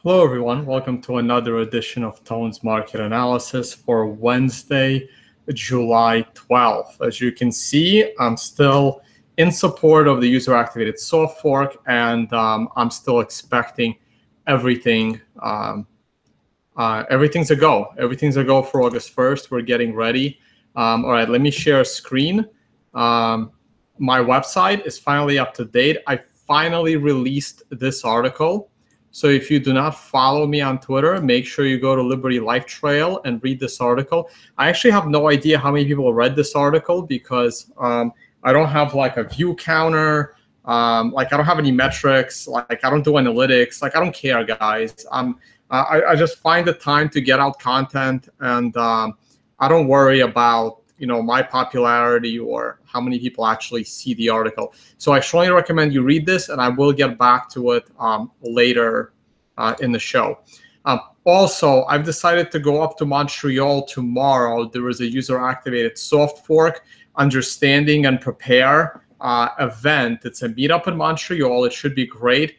Hello, everyone. Welcome to another edition of Tone's Market Analysis for Wednesday, July 12th. As you can see, I'm still in support of the user-activated soft fork, and I'm still expecting everything. Everything's a go. Everything's a go for August 1st. We're getting ready. All right, let me share a screen. My website is finally up to date. I finally released this article. So if you do not follow me on Twitter, make sure you go to Liberty Life Trail and read this article. I actually have no idea how many people read this article because I don't have like a view counter. Like I don't have any metrics. Like I don't do analytics. Like I don't care, guys. I just find the time to get out content, and I don't worry about my popularity or how many people actually see the article. So I strongly recommend you read this, and I will get back to it later in the show. Also, I've decided to go up to Montreal tomorrow. There is a user-activated soft fork understanding and prepare event. It's a meetup in Montreal. It should be great.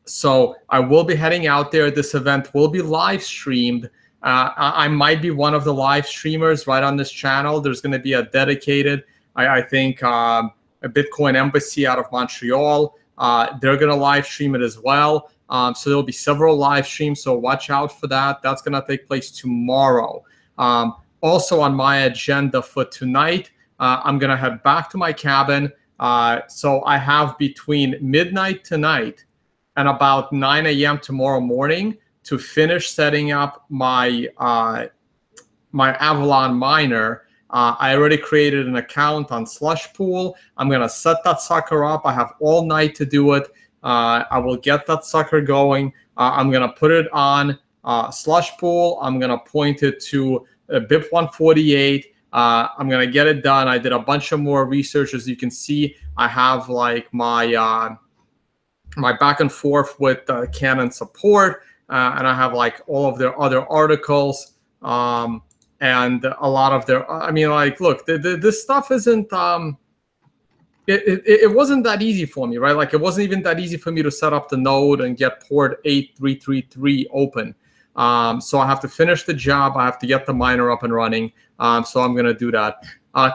So I will be heading out there. This event will be live streamed. I might be one of the live streamers right on this channel. There's going to be a dedicated, I think, a Bitcoin embassy out of Montreal. They're going to live stream it as well. So there'll be several live streams. So watch out for that. That's going to take place tomorrow. Also on my agenda for tonight, I'm going to head back to my cabin. So I have between midnight tonight and about 9 a.m. tomorrow morning to finish setting up my my Avalon miner. I already created an account on Slush Pool. I'm gonna set that sucker up. I have all night to do it. I will get that sucker going. I'm gonna put it on Slush Pool. I'm gonna point it to BIP 148. I'm gonna get it done. I did a bunch of more research. As you can see, I have like my back and forth with Canon support. And I have like all of their other articles and a lot of their, I mean, like, look, this stuff isn't, it wasn't that easy for me, right? Like it wasn't even that easy for me to set up the node and get port 8333 open. So I have to finish the job. I have to get the miner up and running. So I'm going to do that.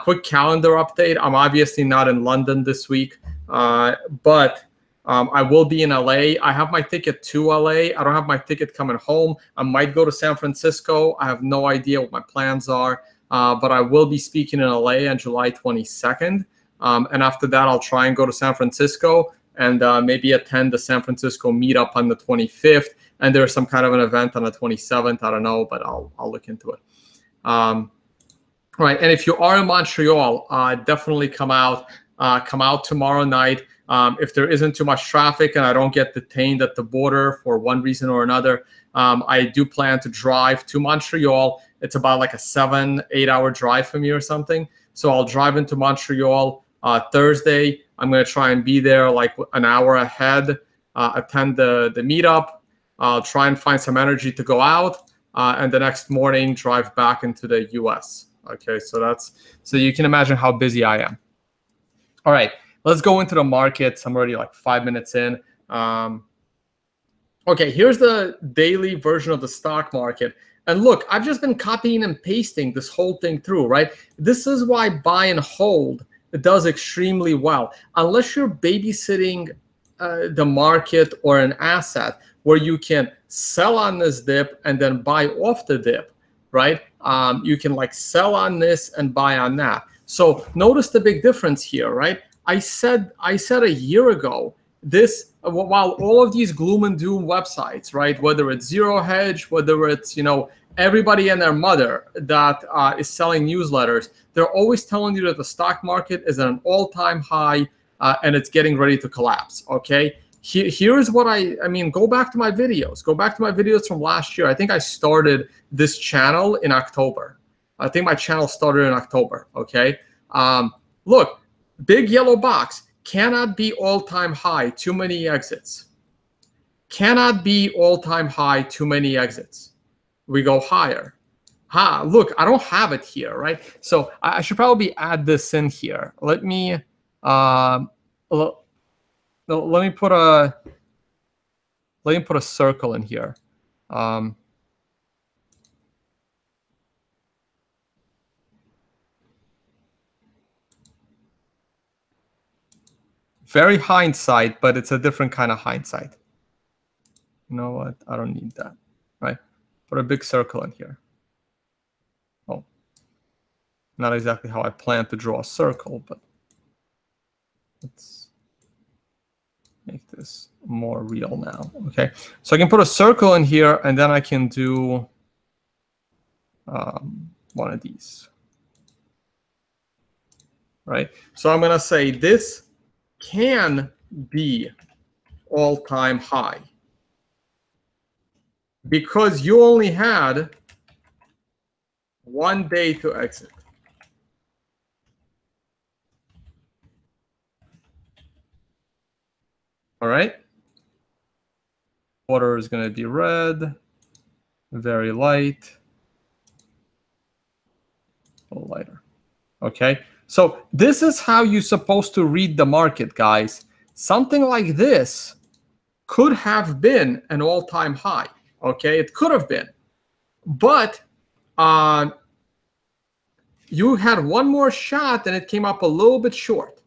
Quick calendar update. I'm obviously not in London this week, but I will be in LA. I have my ticket to LA. I don't have my ticket coming home. I might go to San Francisco. I have no idea what my plans are, but I will be speaking in LA on July 22nd. And after that, I'll try and go to San Francisco and maybe attend the San Francisco meetup on the 25th. And there's some kind of an event on the 27th. I don't know, but I'll look into it. All right. And if you are in Montreal, definitely come out tomorrow night. If there isn't too much traffic and I don't get detained at the border for one reason or another, I do plan to drive to Montreal. It's about like a 7-8 hour drive for me or something. So I'll drive into Montreal Thursday. I'm going to try and be there like an hour ahead, attend the meetup. I'll try and find some energy to go out, and the next morning drive back into the US. Okay, so you can imagine how busy I am. All right. Let's go into the markets. I'm already like 5 minutes in. Okay, here's the daily version of the stock market. And look, I've just been copying and pasting this whole thing through, right? This is why buy and hold does extremely well. Unless you're babysitting the market or an asset where you can sell on this dip and then buy off the dip, right? You can like sell on this and buy on that. So notice the big difference here, right? I said a year ago, this, while all of these gloom and doom websites, right, whether it's Zero Hedge, whether it's, everybody and their mother that is selling newsletters, they're always telling you that the stock market is at an all-time high and it's getting ready to collapse, okay? Here's what I mean, go back to my videos. Go back to my videos from last year. I think I started this channel in October. I think my channel started in October, okay? Look. Big yellow box, cannot be all-time high, too many exits. Cannot be all-time high, too many exits. We go higher. Look, I don't have it here, right? So I should probably add this in here. Let me, let me put a, let me put a circle in here. Very hindsight, but it's a different kind of hindsight. You know what? I don't need that, right? Put a big circle in here. Oh, not exactly how I plan to draw a circle, but let's make this more real now. Okay, so I can put a circle in here, and then I can do one of these, right? So I'm going to say this can be all-time high because you only had 1 day to exit. All right. Water is going to be red, very light, a little lighter. Okay. So this is how you're supposed to read the market, guys. Something like this could have been an all-time high. Okay, it could have been, but you had one more shot and it came up a little bit short,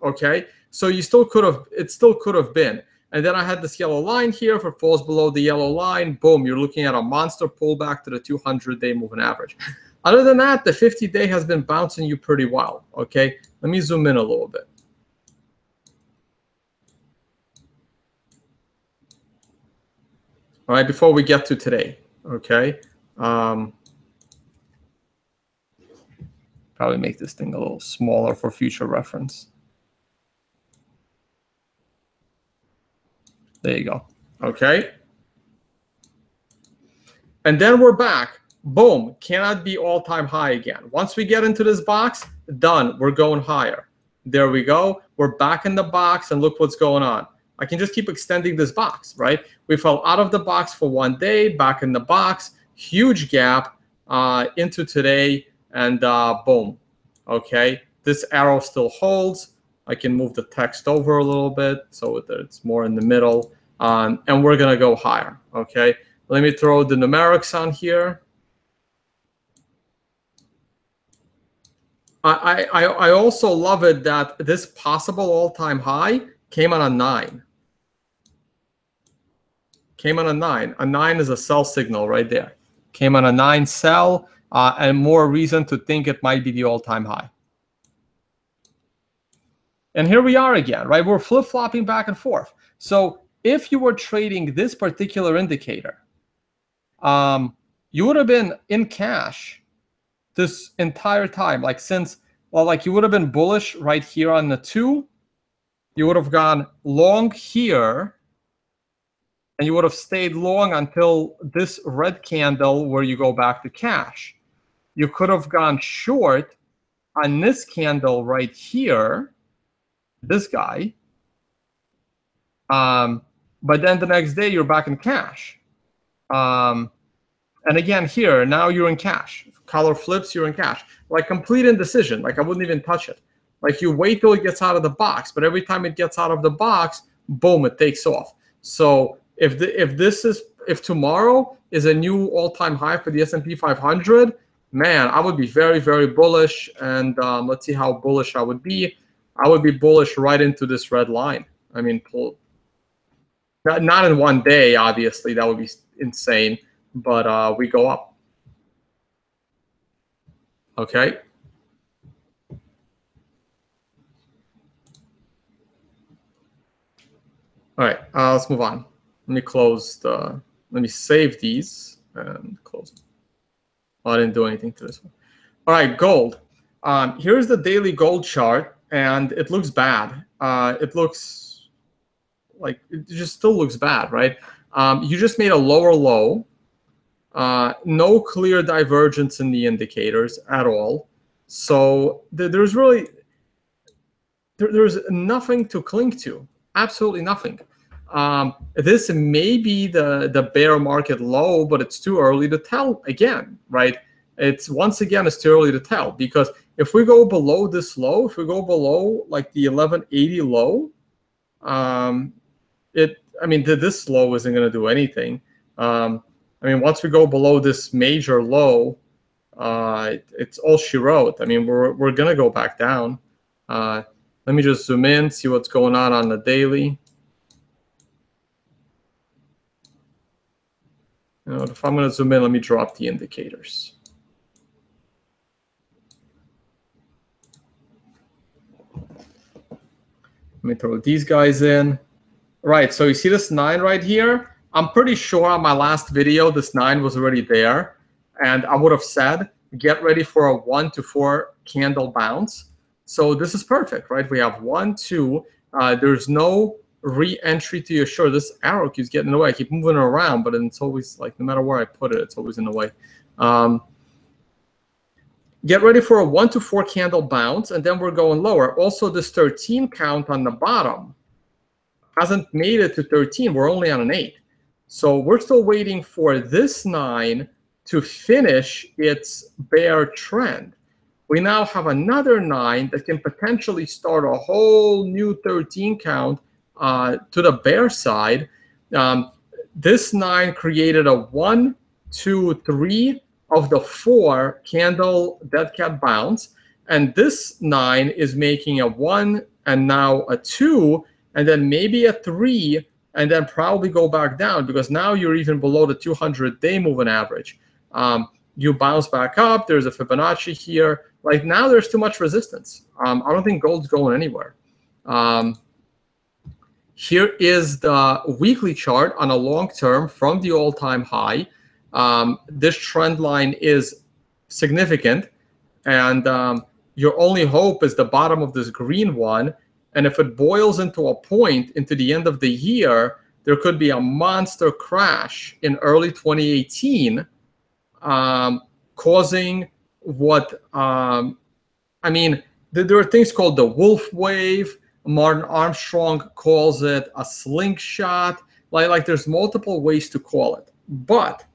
okay, so you still could have, it still could have been. And then I had this yellow line here. If it falls below the yellow line, boom, you're looking at a monster pullback to the 200-day moving average. Other than that, the 50-day has been bouncing you pretty well. Okay, let me zoom in a little bit. All right, before we get to today, okay. Probably make this thing a little smaller for future reference. There you go. Okay. And then we're back. Boom. Cannot be all-time high again. Once we get into this box, done. We're going higher. There we go. We're back in the box, and look what's going on. I can just keep extending this box, right? We fell out of the box for 1 day, back in the box, huge gap into today, and boom. Okay, this arrow still holds. I can move the text over a little bit so that it's more in the middle, and we're gonna go higher. Okay, let me throw the numerics on here. I also love it that this possible all-time high came on a 9. Came on a 9. A 9 is a sell signal right there. Came on a 9 sell, and more reason to think it might be the all-time high. And here we are again, right? We're flip-flopping back and forth. So if you were trading this particular indicator, you would have been in cash this entire time. Like since, well, like you would have been bullish right here on the 2. You would have gone long here, and you would have stayed long until this red candle where you go back to cash. You could have gone short on this candle right here, this guy. But then the next day you're back in cash. And again here, now you're in cash. Color flips, you're in cash. Like complete indecision. Like I wouldn't even touch it. Like you wait till it gets out of the box, but every time it gets out of the box, boom, it takes off. So if tomorrow is a new all-time high for the S&P 500, man, I would be very, very bullish. And let's see how bullish I would be. I would be bullish right into this red line. I mean, not in 1 day, obviously. That would be insane. But we go up. Okay. All right, let's move on. Let me close the, let me save these and close them. Oh, I didn't do anything to this one. All right, gold. Here's the daily gold chart, and it looks bad. It looks like, it just still looks bad, right? You just made a lower low. No clear divergence in the indicators at all. So there's really, there's nothing to cling to. Absolutely nothing. This may be the bear market low, but it's too early to tell again, right? It's once again, it's too early to tell, because if we go below this low, if we go below like the 1180 low, I mean, this low isn't going to do anything. I mean, once we go below this major low, it's all she wrote. I mean, we're going to go back down. Let me just zoom in, see what's going on the daily. You know, if I'm going to zoom in, let me drop the indicators. Let me throw these guys in. Right, so you see this 9 right here? I'm pretty sure on my last video, this 9 was already there. And I would have said, get ready for a 1 to 4 candle bounce. So this is perfect, right? We have 1, 2. There's no re-entry to your short. This arrow keeps getting in the way. I keep moving it around, but it's always like, no matter where I put it, it's always in the way. Get ready for a 1 to 4 candle bounce, and then we're going lower. Also, this 13 count on the bottom hasn't made it to 13. We're only on an 8. So we're still waiting for this 9 to finish its bear trend. We now have another 9 that can potentially start a whole new 13 count to the bear side. This 9 created a 1, 2, 3 of the 4 candle dead cat bounce. And this 9 is making a 1 and now a 2, and then maybe a 3, and then probably go back down, because now you're even below the 200-day moving average. You bounce back up. There's a Fibonacci here. Like, now there's too much resistance. I don't think gold's going anywhere. Here is the weekly chart on a long term from the all-time high. This trend line is significant, and your only hope is the bottom of this green one. And if it boils into a point into the end of the year, there could be a monster crash in early 2018, causing what, I mean, there are things called the wolf wave. Martin Armstrong calls it a slingshot. Like there's multiple ways to call it. But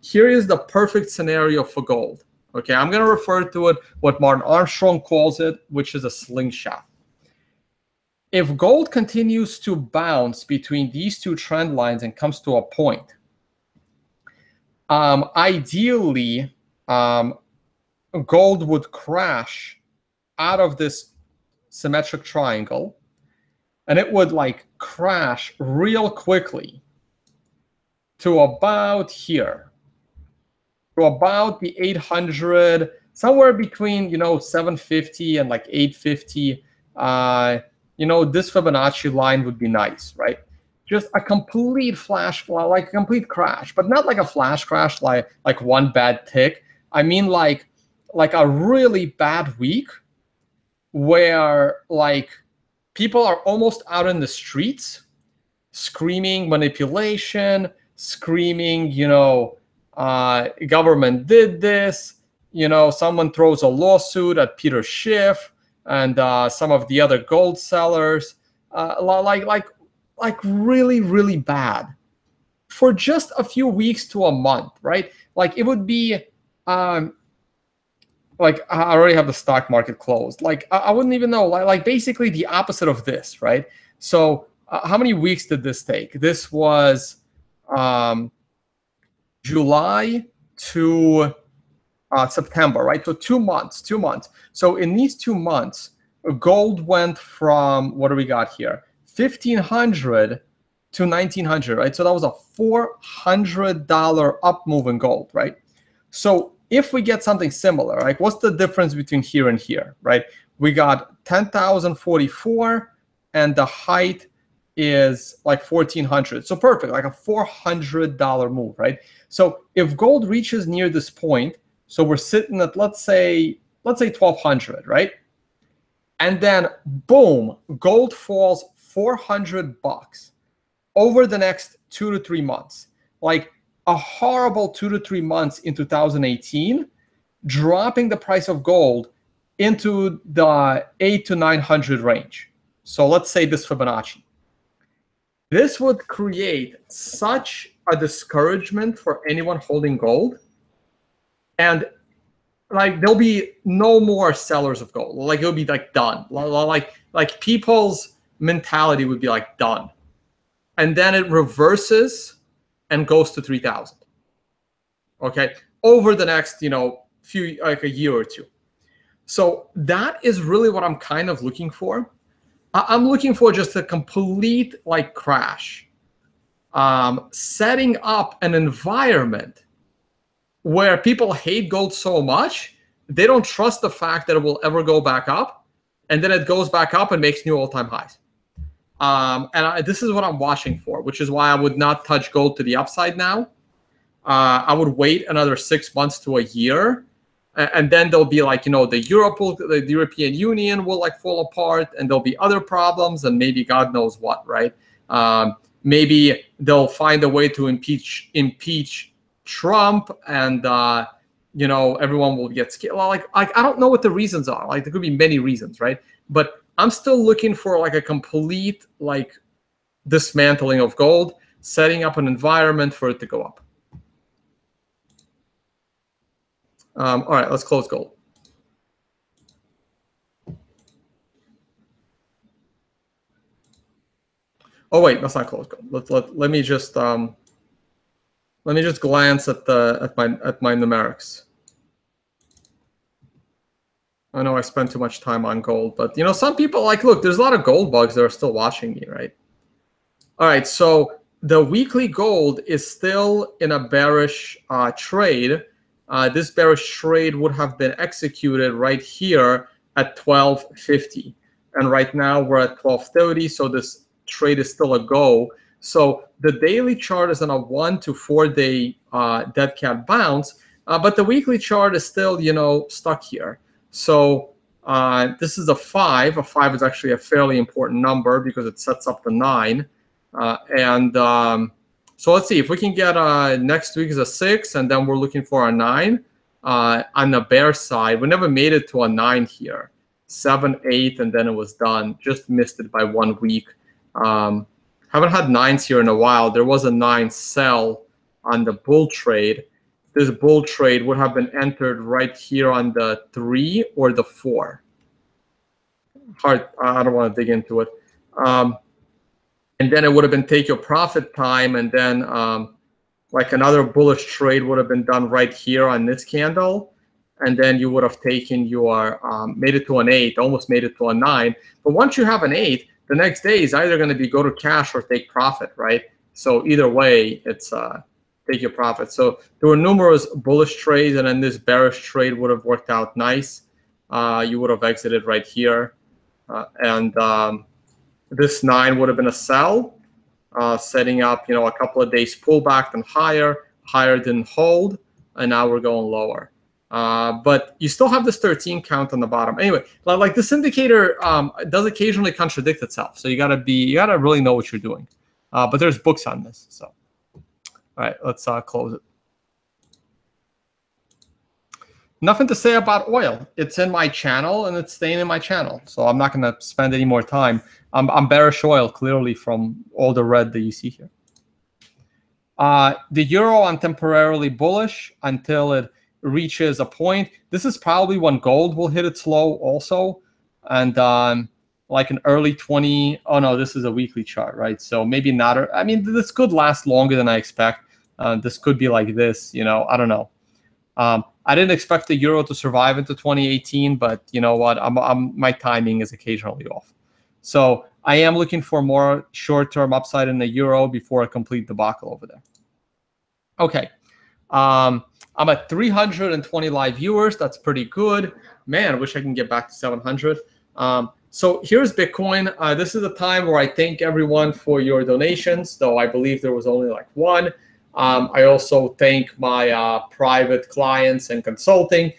here is the perfect scenario for gold. Okay, I'm going to refer to it what Martin Armstrong calls it, which is a slingshot. If gold continues to bounce between these two trend lines and comes to a point, ideally, gold would crash out of this symmetric triangle, and it would like crash real quickly to about here, to about the 800, somewhere between, you know, 750 and like 850. You know, this Fibonacci line would be nice, right? Just a complete flash, like a complete crash, but not like a flash crash, like one bad tick. I mean, like a really bad week where like people are almost out in the streets screaming manipulation, screaming, you know, government did this, you know, someone throws a lawsuit at Peter Schiff and some of the other gold sellers, like really, really bad for just a few weeks to a month, right? Like it would be, like I already have the stock market closed. Like I wouldn't even know, like basically the opposite of this, right? So how many weeks did this take? This was July to September, right? So 2 months, 2 months. So in these 2 months, gold went from, what do we got here? 1,500 to 1,900, right? So that was a $400 up move in gold, right? So if we get something similar, like what's the difference between here and here, right? We got 10,044 and the height is like 1,400. So perfect, like a $400 move, right? So if gold reaches near this point, so we're sitting at, let's say 1,200, right? And then boom, gold falls $400 over the next 2 to 3 months. Like a horrible 2 to 3 months in 2018, dropping the price of gold into the 800 to 900 range. So let's say this Fibonacci. This would create such a discouragement for anyone holding gold. And like there'll be no more sellers of gold. Like it'll be like done. Like people's mentality would be like done. and then it reverses and goes to 3,000. Okay, over the next, few, like a year or two. So that is really what I'm kind of looking for. I'm looking for just a complete like crash, setting up an environment where people hate gold so much, they don't trust the fact that it will ever go back up, and then it goes back up and makes new all-time highs. This is what I'm watching for, which is why I would not touch gold to the upside now. I would wait another 6 months to a year, and then there'll be like, the European Union will like fall apart, and there'll be other problems, and maybe God knows what, right? Maybe they'll find a way to impeach Trump, and everyone will get scared. Like I don't know what the reasons are. Like there could be many reasons, right? But I'm still looking for like a complete like dismantling of gold, setting up an environment for it to go up. All right, let's close gold. Oh wait, let's not close gold. Let me just glance at my numerics. I know I spent too much time on gold, but some people like, look, there's a lot of gold bugs that are still watching me, right? All right, so the weekly gold is still in a bearish trade. This bearish trade would have been executed right here at 12.50. And right now we're at 12.30, so this trade is still a go. So the daily chart is on a 1 to 4 day dead cat bounce, but the weekly chart is still, stuck here. So this is a 5. A 5 is actually a fairly important number because it sets up the 9. So let's see if we can get next week is a 6, and then we're looking for a 9 on the bear side. We never made it to a 9 here. 7, 8, and then it was done. Just missed it by 1 week. Haven't had 9s here in a while. There was a 9 sell on the bull trade. This bull trade would have been entered right here on the 3 or the 4. Hard. I don't want to dig into it. And then it would have been take your profit time, and then like another bullish trade would have been done right here on this candle, and then you would have taken your made it to an 8, almost made it to a 9. But once you have an 8, the next day is either going to be go to cash or take profit, right? So either way, it's take your profit. So there were numerous bullish trades, and then this bearish trade would have worked out nice. You would have exited right here, this 9 would have been a sell, setting up, a couple of days pullback and higher. Higher didn't hold, and now we're going lower. But you still have this 13 count on the bottom. Anyway, like this indicator does occasionally contradict itself, so you gotta really know what you're doing. But there's books on this. So, all right, let's close it. Nothing to say about oil. It's in my channel, and it's staying in my channel. So I'm not going to spend any more time. I'm bearish oil, clearly, from all the red that you see here. The euro, I'm temporarily bullish until it reaches a point. This is probably when gold will hit its low also. And like an early 20. Oh, no, this is a weekly chart, right? So maybe not. I mean, this could last longer than I expect. This could be like this, I don't know. I didn't expect the euro to survive into 2018, but you know what? My timing is occasionally off. So I am looking for more short-term upside in the euro before a complete debacle over there. Okay. I'm at 320 live viewers. That's pretty good. Man, I wish I can get back to 700. So here's Bitcoin. This is the time where I thank everyone for your donations, though I believe there was only like one. I also thank my private clients and consulting.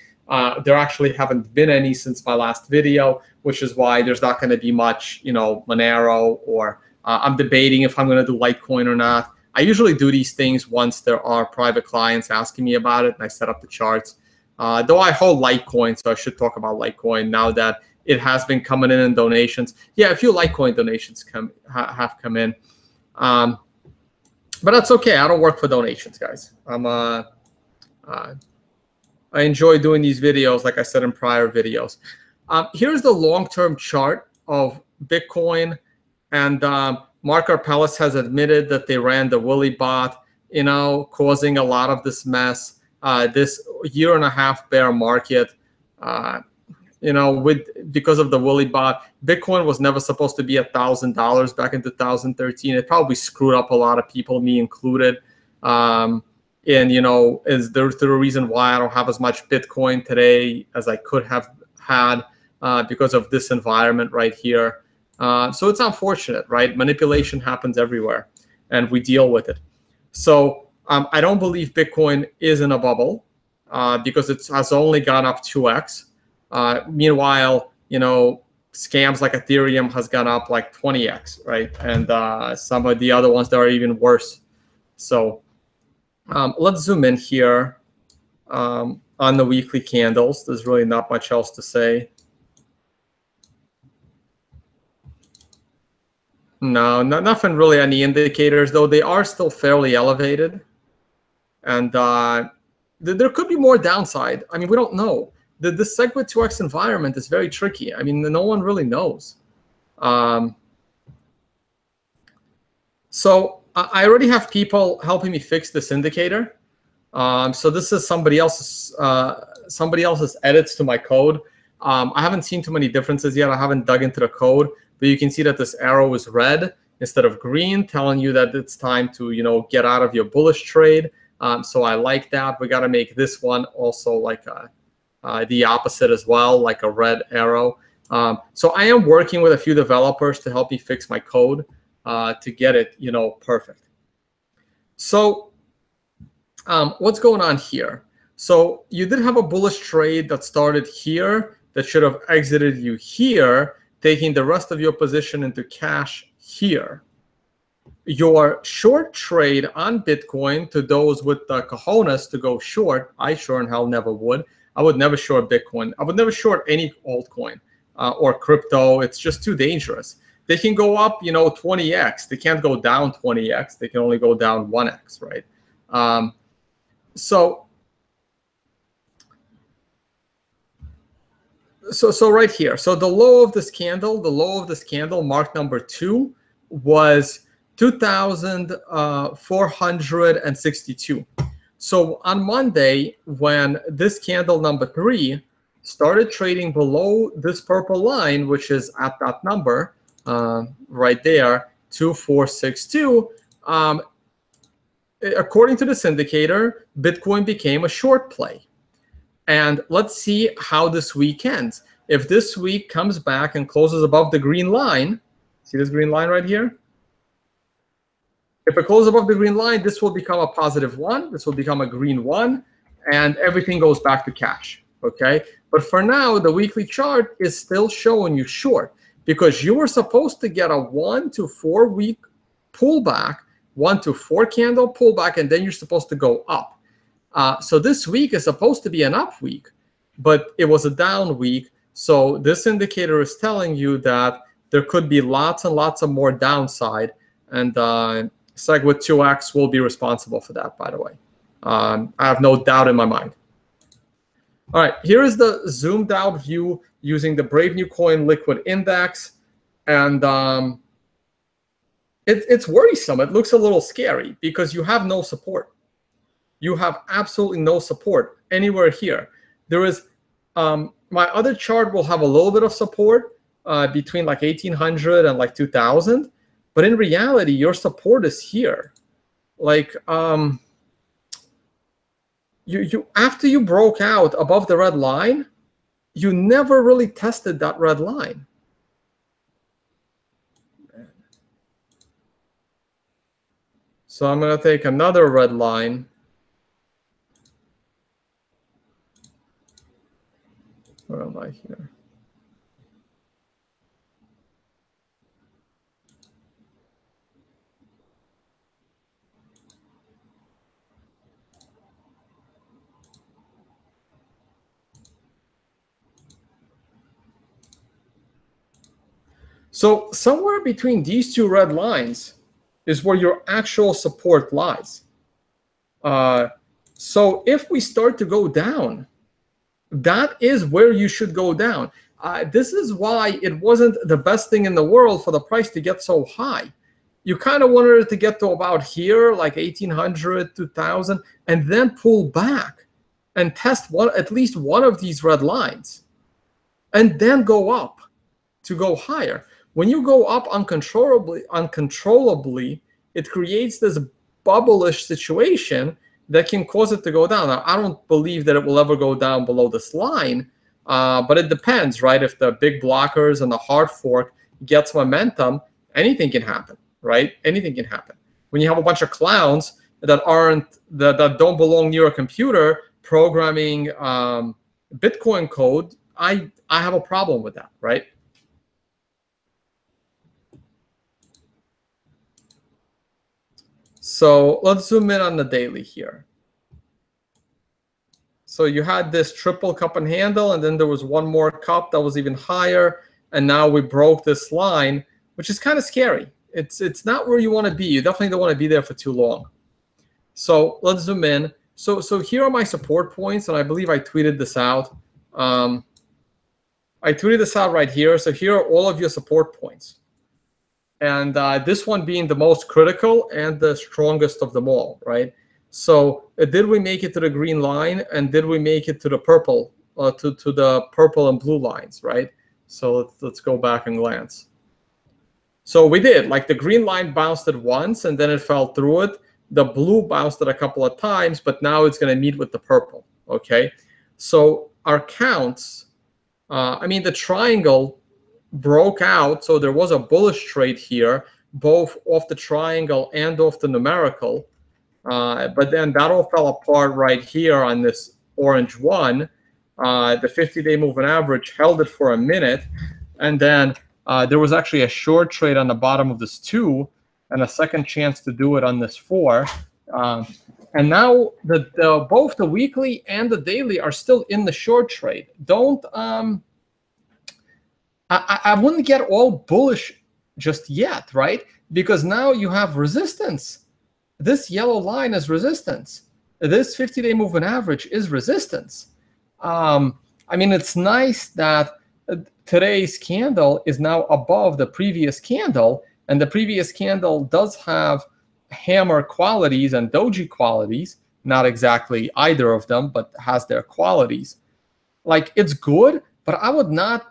There actually haven't been any since my last video, which is why there's not going to be much, Monero, or I'm debating if I'm going to do Litecoin or not. I usually do these things once there are private clients asking me about it, and I set up the charts. Though I hold Litecoin, so I should talk about Litecoin now that it has been coming in donations. Yeah, a few Litecoin donations have come in. But that's okay. I don't work for donations, guys. I enjoy doing these videos, like I said in prior videos. Here's the long-term chart of Bitcoin. And Mark Arpellis has admitted that they ran the Willy bot, you know, causing a lot of this mess. This year-and-a-half bear market, you know, because of the Willy bot. Bitcoin was never supposed to be $1,000 back in 2013. It probably screwed up a lot of people, me included. And, you know, is there the reason why I don't have as much Bitcoin today as I could have had because of this environment right here. So it's unfortunate, right? Manipulation happens everywhere, and we deal with it. So I don't believe Bitcoin is in a bubble because it has only gone up 2x. Meanwhile, you know, scams like Ethereum has gone up like 20x, right? And some of the other ones that are even worse. So let's zoom in here on the weekly candles. There's really not much else to say. No, nothing really on the indicators, though they are still fairly elevated. And there could be more downside. I mean, we don't know. The SegWit 2x environment is very tricky. I mean, no one really knows. So I already have people helping me fix this indicator. So this is somebody else's edits to my code. I haven't seen too many differences yet. I haven't dug into the code, but you can see that this arrow is red instead of green, telling you that it's time to, you know, get out of your bullish trade. So I like that. We got to make this one also like the opposite as well, like a red arrow. So I am working with a few developers to help me fix my code to get it, you know, perfect. So what's going on here? So you did have a bullish trade that started here that should have exited you here, taking the rest of your position into cash here. Your short trade on Bitcoin, to those with the cojones to go short, I sure in hell never would. I would never short Bitcoin. I would never short any altcoin or crypto. It's just too dangerous. They can go up, you know, 20x. They can't go down 20x. They can only go down 1x, right? So right here. So the low of this candle, mark number 2, was 2,462. So on Monday, when this candle number 3 started trading below this purple line, which is at that number right there, 2,462, according to this indicator, Bitcoin became a short play. And let's see how this week ends. If this week comes back and closes above the green line, see this green line right here? If it closes above the green line, this will become a positive 1. This will become a green 1, and everything goes back to cash, okay? But for now, the weekly chart is still showing you short because you were supposed to get a 1 to 4 week pullback, 1 to 4 candle pullback, and then you're supposed to go up. So this week is supposed to be an up week, but it was a down week. So this indicator is telling you that there could be lots and lots of more downside, and SegWit 2x will be responsible for that, by the way. I have no doubt in my mind. All right, here is the zoomed out view using the Brave New Coin Liquid Index. And it's worrisome. It looks a little scary because you have no support. You have absolutely no support anywhere here. There is, my other chart will have a little bit of support between like 1,800 and like 2,000. But in reality, your support is here. Like, after you broke out above the red line, you never really tested that red line. So I'm going to take another red line. Where am I here? So somewhere between these two red lines is where your actual support lies. So if we start to go down, that is where you should go down. This is why it wasn't the best thing in the world for the price to get so high. you kind of wanted it to get to about here, like 1,800, 2,000, and then pull back and test at least one of these red lines, and then go up to go higher. When you go up uncontrollably, it creates this bubble-ish situation that can cause it to go down. Now, I don't believe that it will ever go down below this line, but it depends, right? If the big blockers and the hard fork gets momentum, anything can happen, right? Anything can happen. When you have a bunch of clowns that don't belong near a computer programming Bitcoin code, I have a problem with that, right? So let's zoom in on the daily here. So you had this triple cup and handle, and then there was one more cup that was even higher, and now we broke this line, which is kind of scary. It's not where you want to be. You definitely don't want to be there for too long. So let's zoom in. So here are my support points, and I believe I tweeted this out. I tweeted this out right here. So here are all of your support points. And this one being the most critical and the strongest of them all, right? So did we make it to the green line, and did we make it to the purple, to the purple and blue lines, right? So let's go back and glance. So we did. Like, the green line bounced it once, and then it fell through it. The blue bounced it a couple of times, but now it's going to meet with the purple, okay? So our counts, I mean, the triangle broke out, so there was a bullish trade here, both off the triangle and off the numerical. But then that all fell apart right here on this orange one. The 50-day moving average held it for a minute, and then there was actually a short trade on the bottom of this 2 and a second chance to do it on this 4. And now both the weekly and the daily are still in the short trade. Don't I wouldn't get all bullish just yet, right? Because now you have resistance. This yellow line is resistance. This 50-day moving average is resistance. I mean, it's nice that today's candle is now above the previous candle, and the previous candle does have hammer qualities and doji qualities. Not exactly either of them, but has their qualities. Like, it's good, but I would not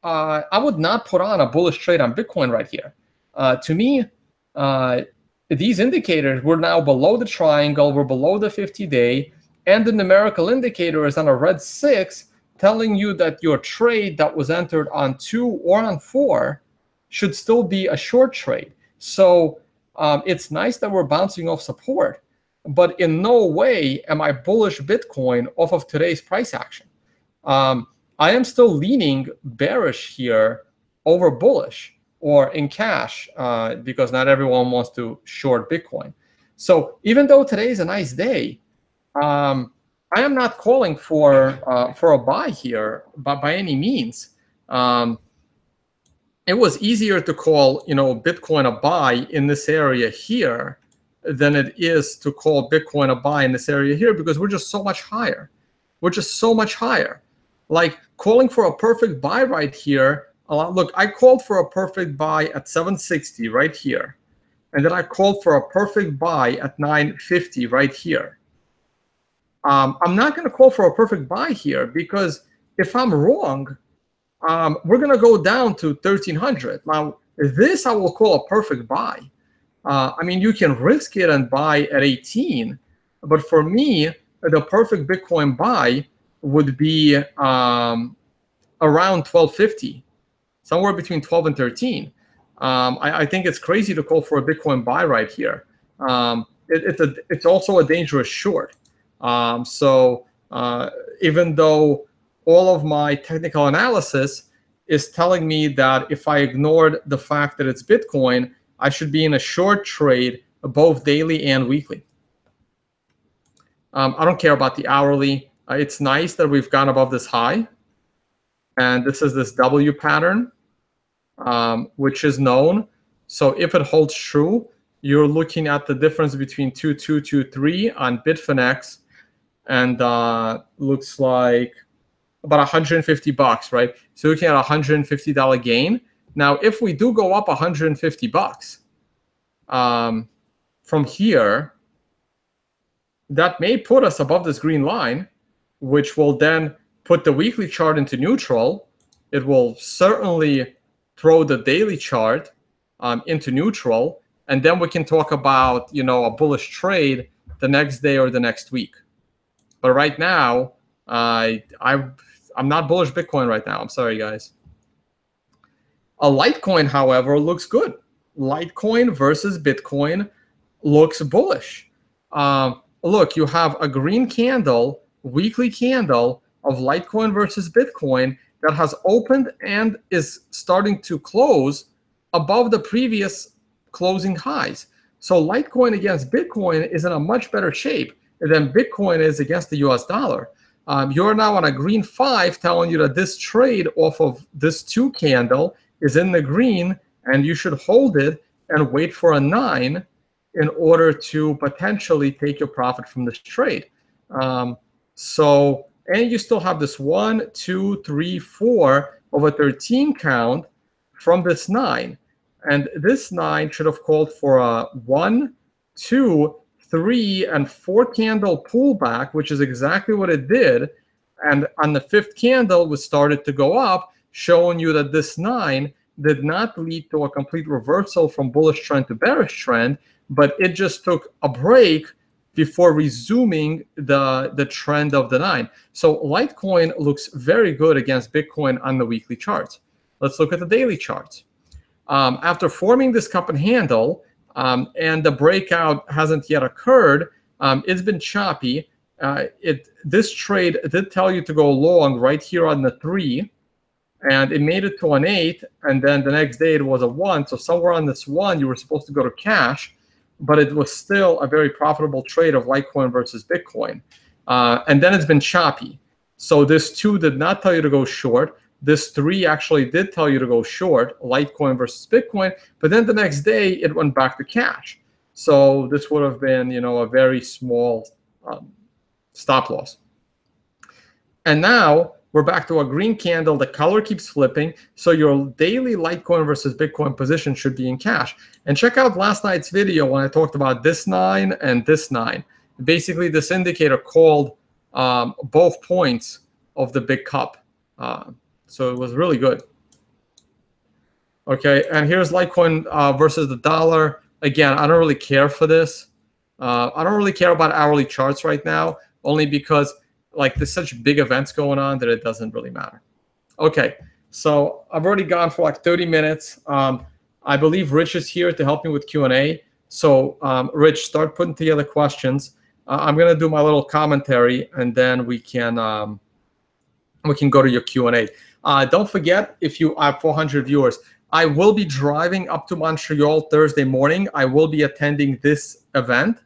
put on a bullish trade on Bitcoin right here. To me, these indicators, we're now below the triangle, we're below the 50-day, and the numerical indicator is on a red 6, telling you that your trade that was entered on 2 or on 4 should still be a short trade. So it's nice that we're bouncing off support, but in no way am I bullish Bitcoin off of today's price action. I am still leaning bearish here over bullish, or in cash, because not everyone wants to short Bitcoin. So even though today is a nice day, I am not calling for a buy here by any means. It was easier to call, Bitcoin a buy in this area here than it is to call Bitcoin a buy in this area here, because we're just so much higher. We're just so much higher. Like, calling for a perfect buy right here. Look, I called for a perfect buy at 760 right here. And then I called for a perfect buy at 950 right here. I'm not going to call for a perfect buy here, because if I'm wrong, we're going to go down to 1300. Now, this I will call a perfect buy. I mean, you can risk it and buy at 18. But for me, the perfect Bitcoin buy would be around 1250, somewhere between 12 and 13. I think it's crazy to call for a Bitcoin buy right here. It's also a dangerous short. So even though all of my technical analysis is telling me that if I ignored the fact that it's Bitcoin, I should be in a short trade both daily and weekly. I don't care about the hourly. It's nice that we've gone above this high. And this is this W pattern, which is known. So if it holds true, you're looking at the difference between 2223 on Bitfinex, and looks like about 150 bucks, right? So you're looking at $150 gain. Now, if we do go up 150 bucks, from here, that may put us above this green line, which will then put the weekly chart into neutral. It will certainly throw the daily chart into neutral, and then we can talk about, you know, a bullish trade the next day or the next week. But right now, I'm not bullish Bitcoin right now. I'm sorry, guys. A Litecoin, however, looks good. Litecoin versus Bitcoin looks bullish. Look, you have a green candle, weekly candle of Litecoin versus Bitcoin that has opened and is starting to close above the previous closing highs. So Litecoin against Bitcoin is in a much better shape than Bitcoin is against the US dollar. You're now on a green 5 telling you that this trade off of this 2 candle is in the green, and you should hold it and wait for a 9 in order to potentially take your profit from this trade. And you still have this 1, 2, 3, 4 over 13 count from this 9. And this 9 should have called for a 1, 2, 3, and 4 candle pullback, which is exactly what it did. And on the 5th candle, we started to go up, showing you that this 9 did not lead to a complete reversal from bullish trend to bearish trend, but it just took a break before resuming the trend of the 9. So Litecoin looks very good against Bitcoin on the weekly charts. Let's look at the daily charts. After forming this cup and handle, and the breakout hasn't yet occurred, it's been choppy. This trade did tell you to go long right here on the 3, and it made it to an 8, and then the next day it was a 1. So somewhere on this 1, you were supposed to go to cash, but it was still a very profitable trade of Litecoin versus Bitcoin. And then it's been choppy. So this 2 did not tell you to go short. This 3 actually did tell you to go short, Litecoin versus Bitcoin, but then the next day it went back to cash. So this would have been, you know, a very small stop loss. And now we're back to a green candle. The color keeps flipping. So your daily Litecoin versus Bitcoin position should be in cash. And check out last night's video when I talked about this 9 and this 9. Basically, this indicator called both points of the big cup. So it was really good. Okay, and here's Litecoin versus the dollar. Again, I don't really care for this. I don't really care about hourly charts right now, only because like there's such big events going on that it doesn't really matter. Okay, so I've already gone for like 30 minutes. I believe Rich is here to help me with Q&A. So Rich, start putting together questions. I'm gonna do my little commentary, and then we can go to your Q&A. Don't forget, if you have 400 viewers, I will be driving up to Montreal Thursday morning. I will be attending this event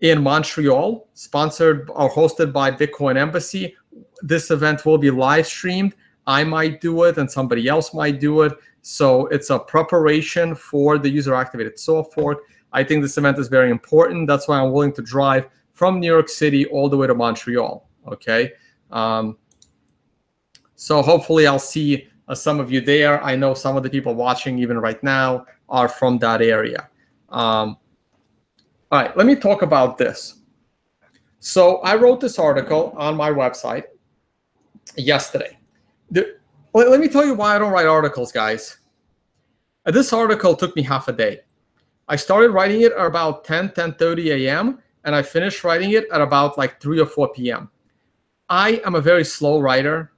in Montreal, sponsored or hosted by Bitcoin Embassy. This event will be live streamed. I might do it and somebody else might do it. So it's a preparation for the user-activated soft fork. I think this event is very important. That's why I'm willing to drive from New York City all the way to Montreal, okay? So hopefully I'll see some of you there. I know some of the people watching even right now are from that area. All right, let me talk about this. So I wrote this article on my website yesterday. Let me tell you why I don't write articles, guys. This article took me half a day. I started writing it at about 10:30 a.m. and I finished writing it at about like 3 or 4 p.m. I am a very slow writer.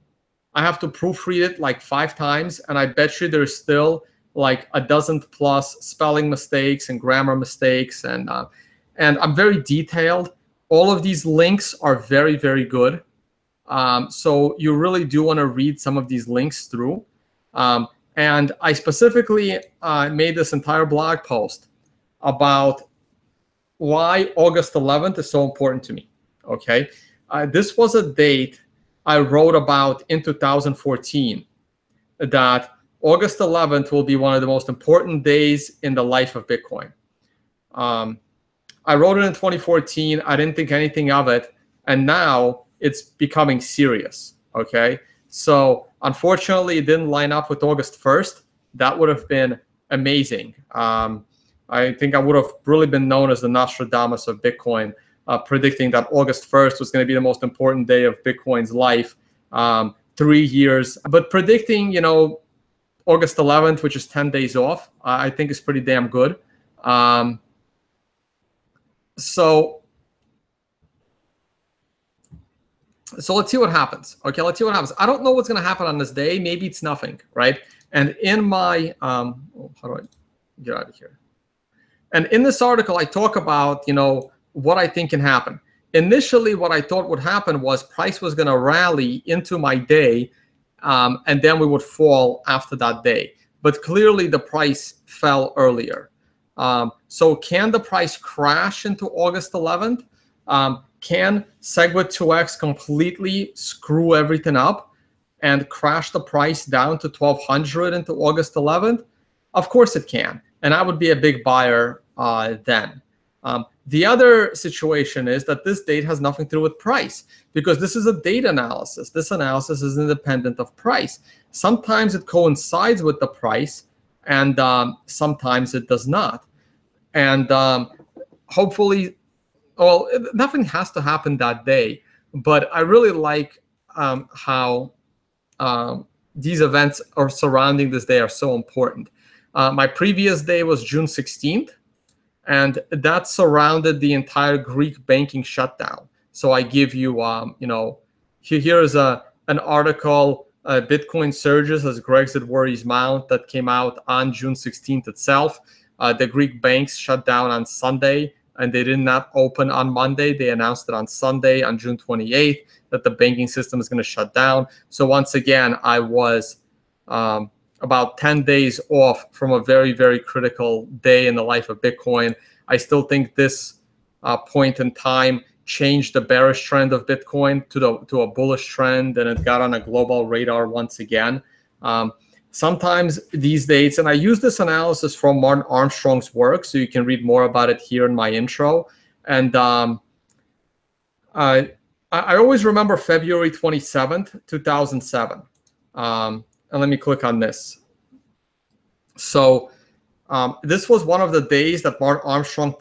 I have to proofread it like 5 times, and I bet you there's still like a dozen plus spelling mistakes and grammar mistakes, and I'm very detailed. All of these links are very, very good. So you really do want to read some of these links through. And I specifically made this entire blog post about why August 11th is so important to me, okay? This was a date I wrote about in 2014, that August 11th will be one of the most important days in the life of Bitcoin. I wrote it in 2014. I didn't think anything of it. And now it's becoming serious, okay? So unfortunately, it didn't line up with August 1st. That would have been amazing. I think I would have really been known as the Nostradamus of Bitcoin, predicting that August 1st was going to be the most important day of Bitcoin's life. 3 years, but predicting, you know, August 11th, which is 10 days off, I think is pretty damn good. So let's see what happens. Okay, let's see what happens. I don't know what's going to happen on this day. Maybe it's nothing, right? And in my, how do I get out of here? And in this article, I talk about, you know, what I think can happen. Initially, what I thought would happen was price was going to rally into my day, and then we would fall after that day. But clearly, the price fell earlier. So can the price crash into August 11th? Can SegWit 2x completely screw everything up and crash the price down to 1200 into August 11th? Of course it can. And I would be a big buyer then. The other situation is that this date has nothing to do with price, because this is a data analysis. This analysis is independent of price. Sometimes it coincides with the price, and sometimes it does not. And hopefully, well, nothing has to happen that day, but I really like how these events are surrounding this day are so important. My previous day was June 16th, and that surrounded the entire Greek banking shutdown. So I give you, you know, here is an article, Bitcoin surges as Brexit worries mount, that came out on June 16th itself. The Greek banks shut down on Sunday, and they did not open on Monday. They announced it on Sunday, on June 28th, that the banking system is going to shut down. So once again, I was about 10 days off from a very, very critical day in the life of Bitcoin. I still think this point in time changed the bearish trend of Bitcoin to a bullish trend, and it got on a global radar once again. Sometimes these dates, and I use this analysis from Martin Armstrong's work, so you can read more about it here in my intro. And I always remember February 27th, 2007. And let me click on this. So this was one of the days that Martin Armstrong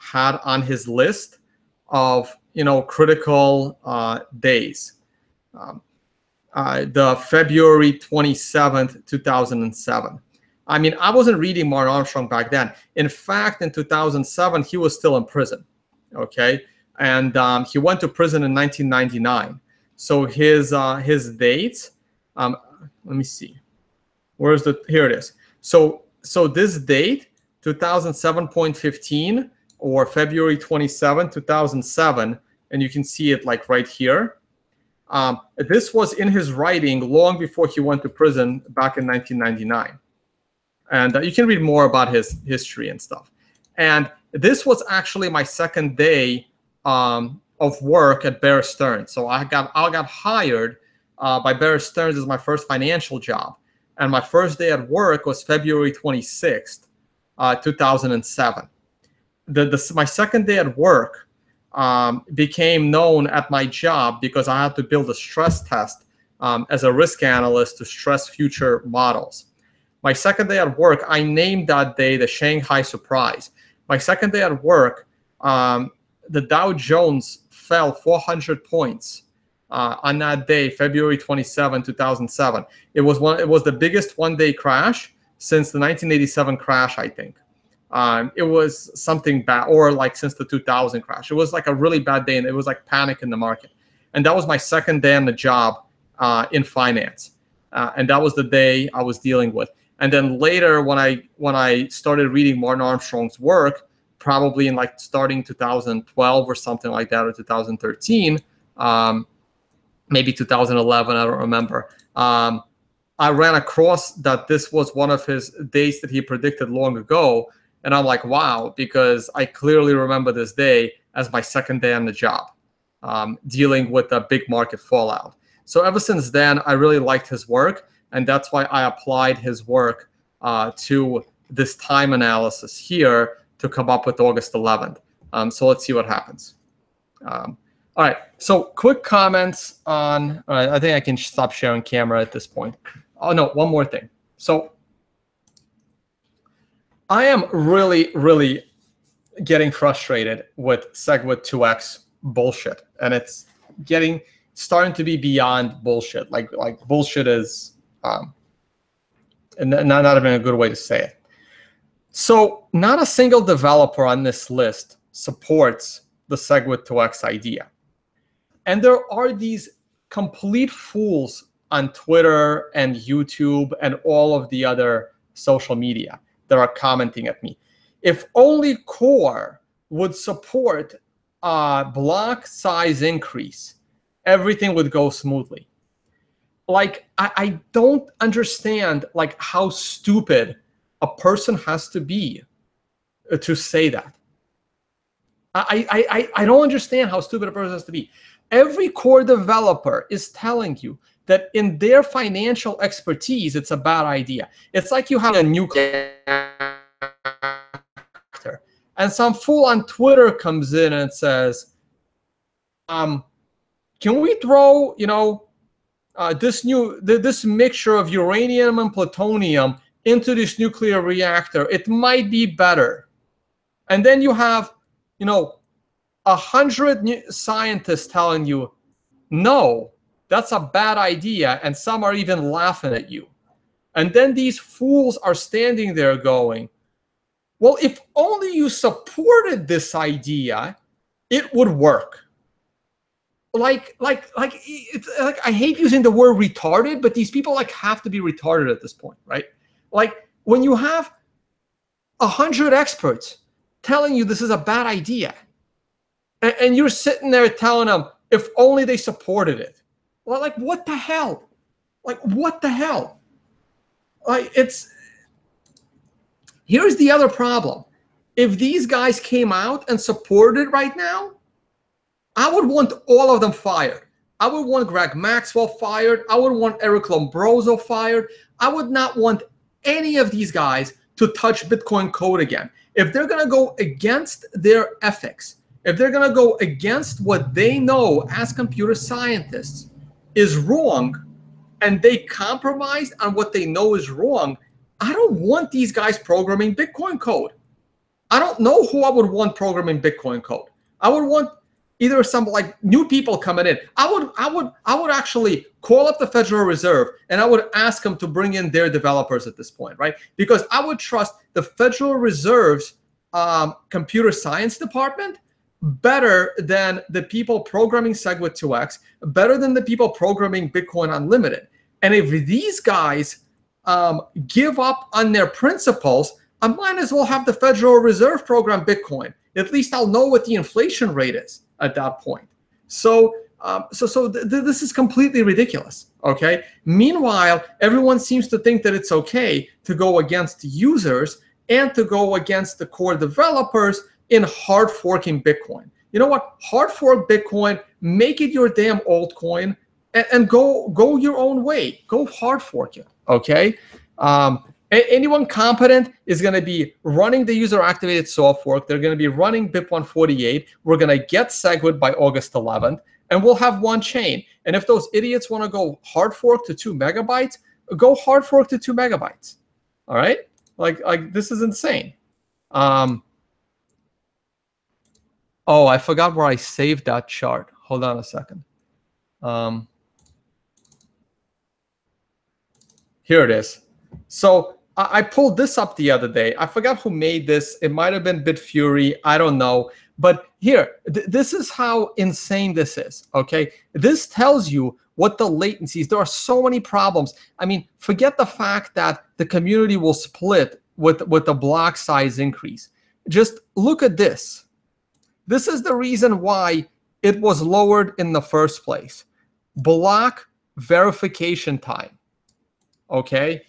had on his list of, you know, critical days. The February 27th, 2007. I mean, I wasn't reading Martin Armstrong back then. In fact, in 2007, he was still in prison, okay? And he went to prison in 1999. So his dates, let me see. Where's the, here it is. So this date, 2007.15, or February 27, 2007, and you can see it like right here. This was in his writing long before he went to prison back in 1999. And you can read more about his history and stuff. And this was actually my second day of work at Bear Stearns. So I got hired by Bear Stearns as my first financial job. And my first day at work was February 26th, 2007. My second day at work became known at my job because I had to build a stress test as a risk analyst to stress future models. My second day at work, I named that day the Shanghai Surprise. My second day at work, the Dow Jones fell 400 points on that day, February 27, 2007. It was the biggest one-day crash since the 1987 crash, I think. It was something bad, or like since the 2000 crash. It was like a really bad day, and it was like panic in the market. And that was my second day on the job in finance, and that was the day I was dealing with. And then later, when I started reading Martin Armstrong's work, probably in like starting 2012 or something like that, or 2013, maybe 2011, I don't remember. I ran across that this was one of his dates that he predicted long ago. And I'm like, wow, because I clearly remember this day as my second day on the job, dealing with a big market fallout. So ever since then, I really liked his work. And that's why I applied his work to this time analysis here to come up with August 11th. So let's see what happens. All right, so quick comments on, all right, I think I can stop sharing camera at this point. Oh no, one more thing. So I am really, really getting frustrated with SegWit2x bullshit, and it's starting to be beyond bullshit. Like bullshit is not even a good way to say it. So not a single developer on this list supports the SegWit2x idea. And there are these complete fools on Twitter and YouTube and all of the other social media that are commenting at me. If only Core would support a block size increase, everything would go smoothly. Like, I don't understand like how stupid a person has to be to say that. I don't understand how stupid a person has to be. Every Core developer is telling you that in their financial expertise, it's a bad idea. It's like you have a nuclear reactor, and some fool on Twitter comes in and says, can we throw, this mixture of uranium and plutonium into this nuclear reactor? It might be better. And then you have, 100 scientists telling you, no, that's a bad idea, and some are even laughing at you. And then these fools are standing there going, well, if only you supported this idea, it would work. It's like, I hate using the word retarded, but these people have to be retarded at this point, right? Like, when you have 100 experts telling you this is a bad idea, and you're sitting there telling them if only they supported it. Well, like, what the hell? Like, what the hell? Like, here's the other problem. If these guys came out and supported it right now, I would want all of them fired. I would want Greg Maxwell fired. I would want Eric Lombroso fired. I would not want any of these guys to touch Bitcoin code again. If they're going to go against their ethics, if they're going to go against what they know as computer scientists is wrong, and they compromise on what they know is wrong, I don't want these guys programming Bitcoin code. I don't know who I would want programming Bitcoin code. I would want either some new people coming in. I would actually call up the Federal Reserve and I would ask them to bring in their developers at this point, right? Because I would trust the Federal Reserve's computer science department better than the people programming SegWit2x, better than the people programming Bitcoin Unlimited. And if these guys give up on their principles, I might as well have the Federal Reserve program Bitcoin. At least I'll know what the inflation rate is at that point. So this is completely ridiculous, okay? Meanwhile, everyone seems to think that it's okay to go against users and to go against the core developers in hard forking Bitcoin. You know what? Hard fork Bitcoin, make it your damn altcoin, and go your own way. Go hard fork it, okay? Anyone competent is going to be running the user-activated soft fork. They're going to be running BIP148. We're going to get SegWit by August 11th, and we'll have one chain. And if those idiots want to go hard fork to 2 megabytes, go hard fork to 2 megabytes. All right? Like this is insane. Oh, I forgot where I saved that chart. Hold on a second. Here it is. So I pulled this up the other day. I forgot who made this. It might have been Bitfury. I don't know. But here, this is how insane this is, okay? This tells you what the latencies. There are so many problems. I mean, forget the fact that the community will split with the block size increase. Just look at this. This is the reason why it was lowered in the first place. Block verification time, okay?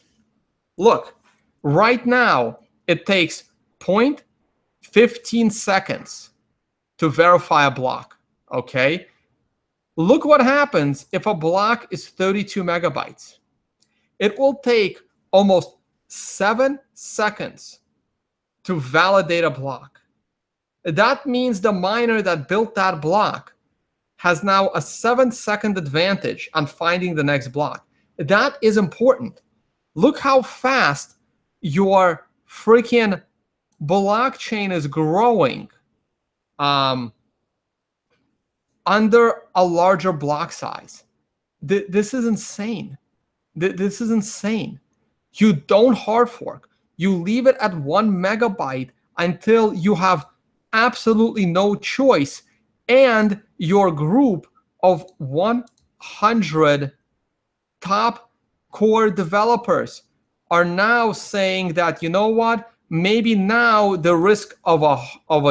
Look, right now, it takes 0.15 seconds to verify a block, okay? Look what happens if a block is 32 megabytes. It will take almost 7 seconds to validate a block. That means the miner that built that block has now a 7-second advantage on finding the next block. That is important. Look how fast your freaking blockchain is growing under a larger block size. This is insane. This is insane. You don't hard fork. You leave it at 1 megabyte until you have absolutely no choice, and your group of 100 top core developers are now saying that, you know what, maybe now the risk of a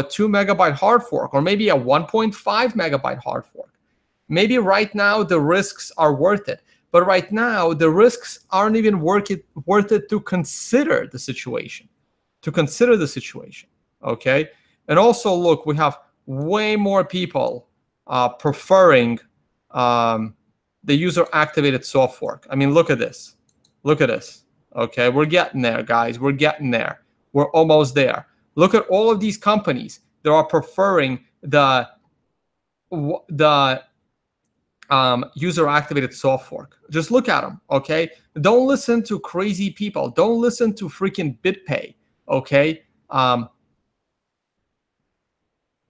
2 megabyte hard fork, or maybe a 1.5 megabyte hard fork, maybe right now the risks are worth it. But right now the risks aren't even worth it to consider the situation. Okay. And also, look, we have way more people preferring the user activated soft fork. I mean, look at this. Okay, we're getting there, guys. We're getting there. We're almost there. Look at all of these companies that are preferring the user activated soft fork. Just look at them. Okay, don't listen to crazy people. Don't listen to freaking BitPay. Okay.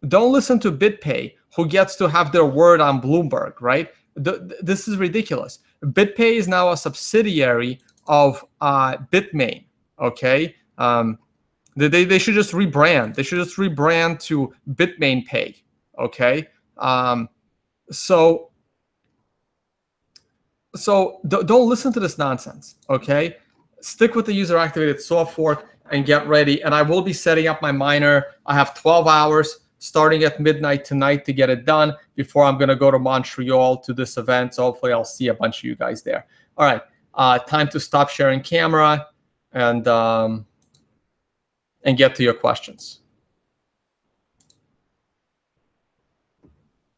Don't listen to BitPay, who gets to have their word on Bloomberg, right? This is ridiculous. BitPay is now a subsidiary of Bitmain, okay? They should just rebrand. They should just rebrand to Bitmain Pay, okay? So don't listen to this nonsense, okay? Stick with the user-activated soft fork and get ready. And I will be setting up my miner. I have 12 hours starting at midnight tonight to get it done before I'm going to go to Montreal to this event. So hopefully I'll see a bunch of you guys there. All right, time to stop sharing camera and get to your questions.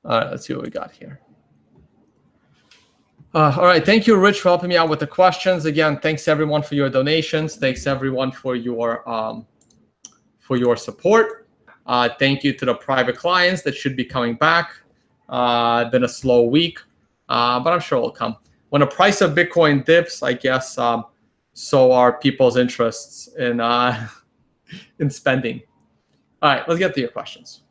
All right, let's see what we got here. All right, thank you, Rich, for helping me out with the questions. Again, thanks everyone for your donations. Thanks everyone for your support. Thank you to the private clients that should be coming back. Been a slow week, but I'm sure it'll come. When the price of Bitcoin dips, I guess so are people's interests in in spending. All right, let's get to your questions.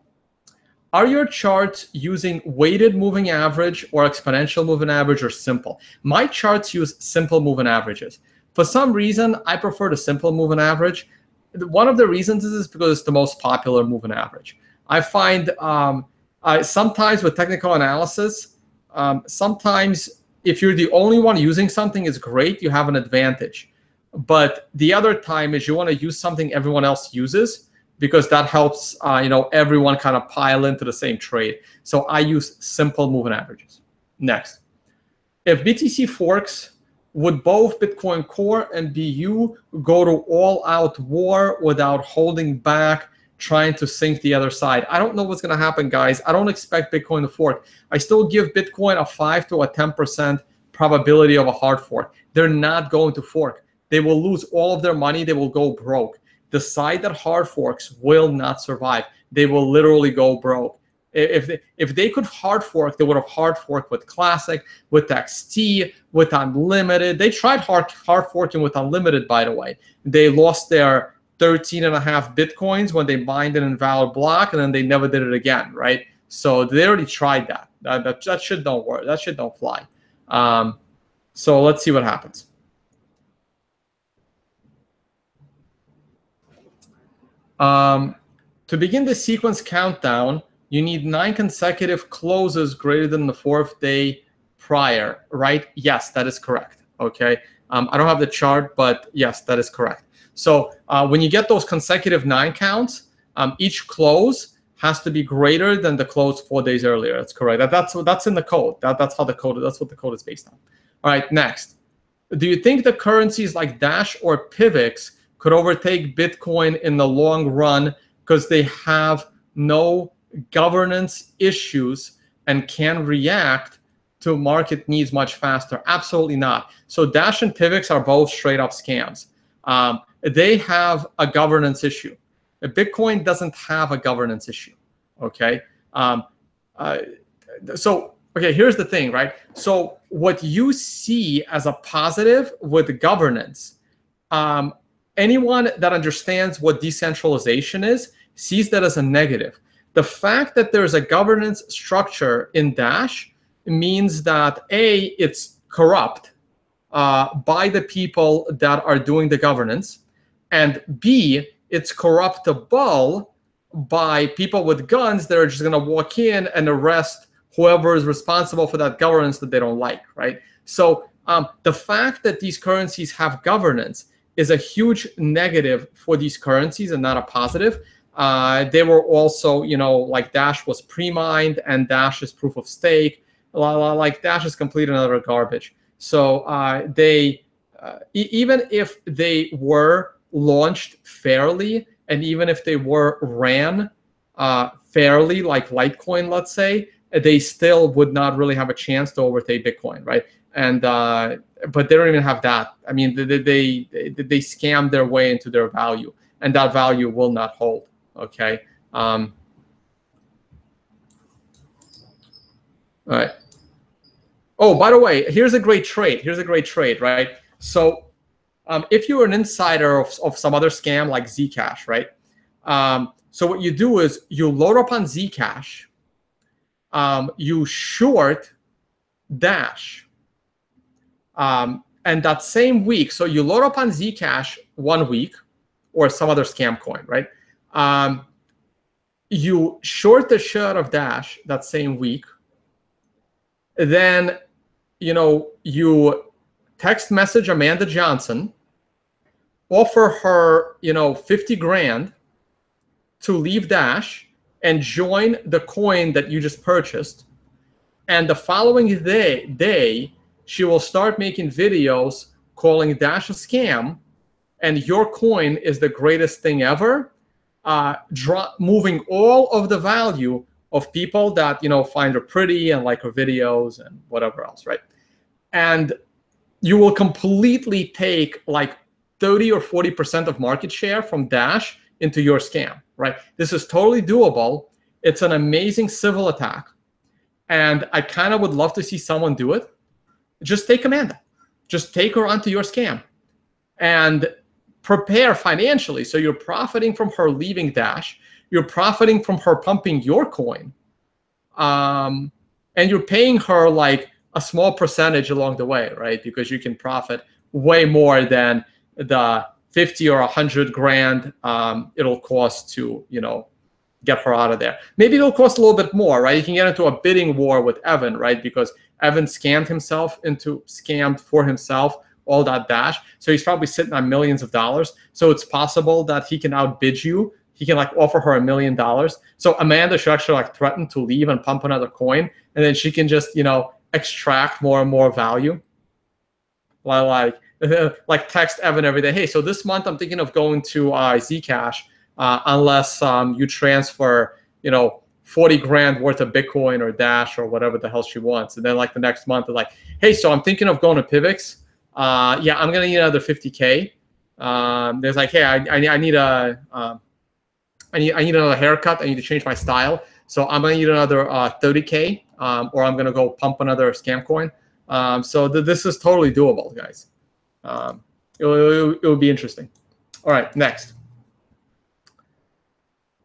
Are your charts using weighted moving average or exponential moving average or simple? My charts use simple moving averages. For some reason, I prefer the simple moving average. One of the reasons is because it's the most popular moving average. I find sometimes with technical analysis, sometimes if you're the only one using something, it's great, you have an advantage. But the other time is you want to use something everyone else uses, because that helps everyone kind of pile into the same trade. So I use simple moving averages. Next, if BTC forks, would both Bitcoin Core and BU go to all-out war without holding back, trying to sink the other side? I don't know what's going to happen, guys. I don't expect Bitcoin to fork. I still give Bitcoin a 5 to a 10% probability of a hard fork. They're not going to fork. They will lose all of their money. They will go broke. The side that hard forks will not survive. They will literally go broke. If they could hard fork, they would have hard forked with Classic, with XT, with Unlimited. They tried hard forking with Unlimited, by the way. They lost their 13.5 Bitcoins when they mined an invalid block, and then they never did it again, right? So they already tried that. That shit don't work. That shit don't fly. So let's see what happens. To begin the sequence countdown, you need 9 consecutive closes greater than the 4th day prior, right? Yes, that is correct. Okay. I don't have the chart, but yes, that is correct. So when you get those consecutive 9 counts, each close has to be greater than the close 4 days earlier. That's correct. That's in the code. That's how the code. That's what the code is based on. All right. Next, do you think the currencies like Dash or Pivx could overtake Bitcoin in the long run because they have no governance issues and can react to market needs much faster? Absolutely not. So Dash and Pivx are both straight up scams. They have a governance issue. Bitcoin doesn't have a governance issue. Okay. Okay, here's the thing, right? So what you see as a positive with governance, and anyone that understands what decentralization is sees that as a negative. The fact that there's a governance structure in Dash means that A, it's corrupt by the people that are doing the governance, and B, it's corruptible by people with guns that are just going to walk in and arrest whoever is responsible for that governance that they don't like, right? So the fact that these currencies have governance is a huge negative for these currencies and not a positive. They were also, you know, like Dash was pre-mined and Dash is proof of stake. Like Dash is complete and utter garbage. So even if they were launched fairly, and even if they were ran fairly, like Litecoin, let's say, they still would not really have a chance to overtake Bitcoin, right? And but they don't even have that. I mean, they scam their way into their value, and that value will not hold. Okay. All right. Oh, by the way, here's a great trade. Here's a great trade, right? So if you're an insider of some other scam like Zcash, right? So what you do is you load up on Zcash, you short Dash, and that same week, so you load up on Zcash 1 week or some other scam coin, right? You short the shit out of Dash that same week. Then, you know, you text message Amanda Johnson, offer her, you know, 50 grand to leave Dash and join the coin that you just purchased. And the following day, she will start making videos calling Dash a scam, and your coin is the greatest thing ever, moving all of the value of people that, you know, find her pretty and like her videos and whatever else, right? And you will completely take like 30 or 40% of market share from Dash into your scam, right? This is totally doable. It's an amazing civil attack. And I kind of would love to see someone do it. Just take Amanda. Just take her onto your scam and prepare financially. So you're profiting from her leaving Dash. You're profiting from her pumping your coin. And you're paying her like a small percentage along the way, right? Because you can profit way more than the 50 or 100 grand it'll cost to, you know, get her out of there. Maybe it'll cost a little bit more, right? You can get into a bidding war with Evan, right? Because Evan scammed for himself all that Dash. So he's probably sitting on millions of dollars. So it's possible that he can outbid you. He can like offer her $1 million. So Amanda should actually like threaten to leave and pump another coin, and then she can just, you know, extract more and more value. Like text Evan every day. Hey, so this month I'm thinking of going to Zcash unless you transfer, you know, 40 grand worth of Bitcoin or Dash or whatever the hell she wants. And then like the next month, they're like, hey, so I'm thinking of going to Pivx. Yeah, I'm gonna need another 50K. There's like, hey, I need another haircut. I need to change my style. So I'm gonna need another 30K, or I'm gonna go pump another scam coin. So this is totally doable, guys. It will be interesting. All right, next.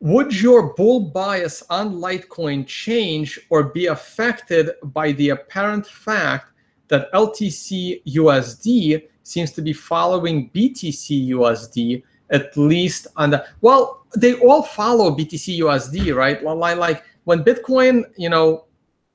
Would your bull bias on Litecoin change or be affected by the apparent fact that LTC USD seems to be following BTC USD, at least on the, well, they all follow BTC USD, right? Like when Bitcoin, you know,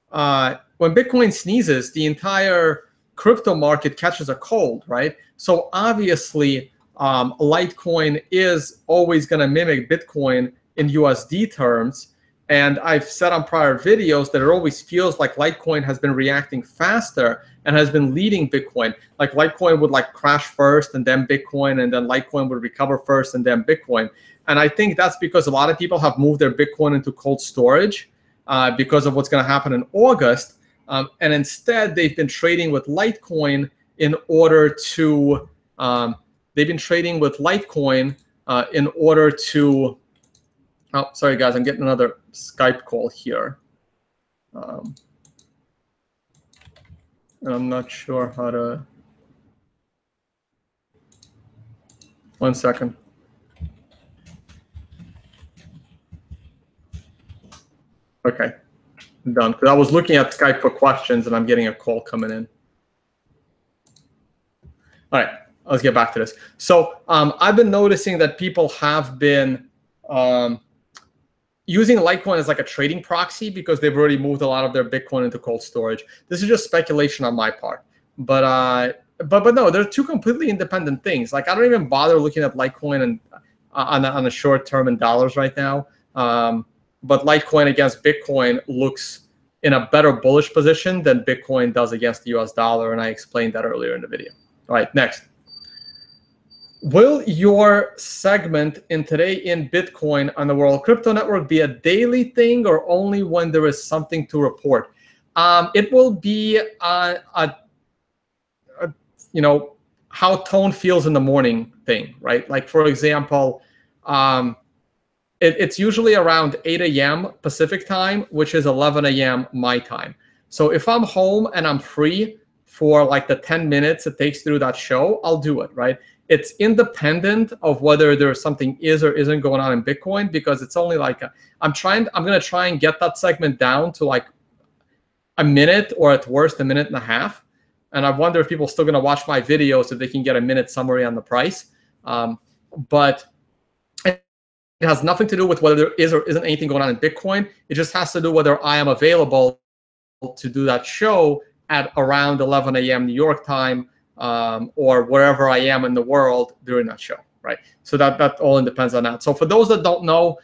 when Bitcoin sneezes, the entire crypto market catches a cold, right? So obviously, Litecoin is always going to mimic Bitcoin in USD terms. And I've said on prior videos that it always feels like Litecoin has been reacting faster and has been leading Bitcoin. Like Litecoin would like crash first and then Bitcoin, and then Litecoin would recover first and then Bitcoin. And I think that's because a lot of people have moved their Bitcoin into cold storage because of what's going to happen in August. And instead, they've been trading with Litecoin in order to, oh, sorry, guys, I'm getting another Skype call here. And I'm not sure how to. 1 second. Okay, I'm done. Because I was looking at Skype for questions, and I'm getting a call coming in. All right, let's get back to this. So I've been noticing that people have been using Litecoin as like a trading proxy because they've already moved a lot of their Bitcoin into cold storage. This is just speculation on my part. But no, they're two completely independent things. Like I don't even bother looking at Litecoin and on a short term in dollars right now. But Litecoin against Bitcoin looks in a better bullish position than Bitcoin does against the US dollar. And I explained that earlier in the video. All right, next. Will your segment in Today in Bitcoin on the World Crypto Network be a daily thing or only when there is something to report? It will be you know, how tone feels in the morning thing, right? Like for example, it's usually around 8 a.m. Pacific time, which is 11 a.m. my time. So if I'm home and I'm free for like the 10 minutes it takes through that show, I'll do it, right? It's independent of whether there's something is or isn't going on in Bitcoin, because it's only like I'm going to try and get that segment down to like a minute, or at worst a minute and a half. And I wonder if people are still going to watch my videos so they can get a minute summary on the price. But it has nothing to do with whether there is or isn't anything going on in Bitcoin. It just has to do whether I am available to do that show at around 11 a.m. New York time, or wherever I am in the world during that show, right? So that all depends on that. So for those that don't know,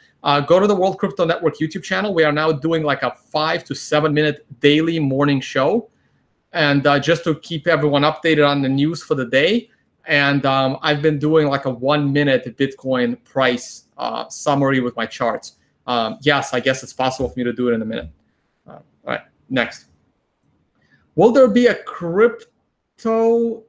go to the World Crypto Network YouTube channel. We are now doing like a 5 to 7 minute daily morning show. And just to keep everyone updated on the news for the day. And I've been doing like a 1 minute Bitcoin price summary with my charts. Yes, I guess it's possible for me to do it in a minute. All right, next. Will there be a crypto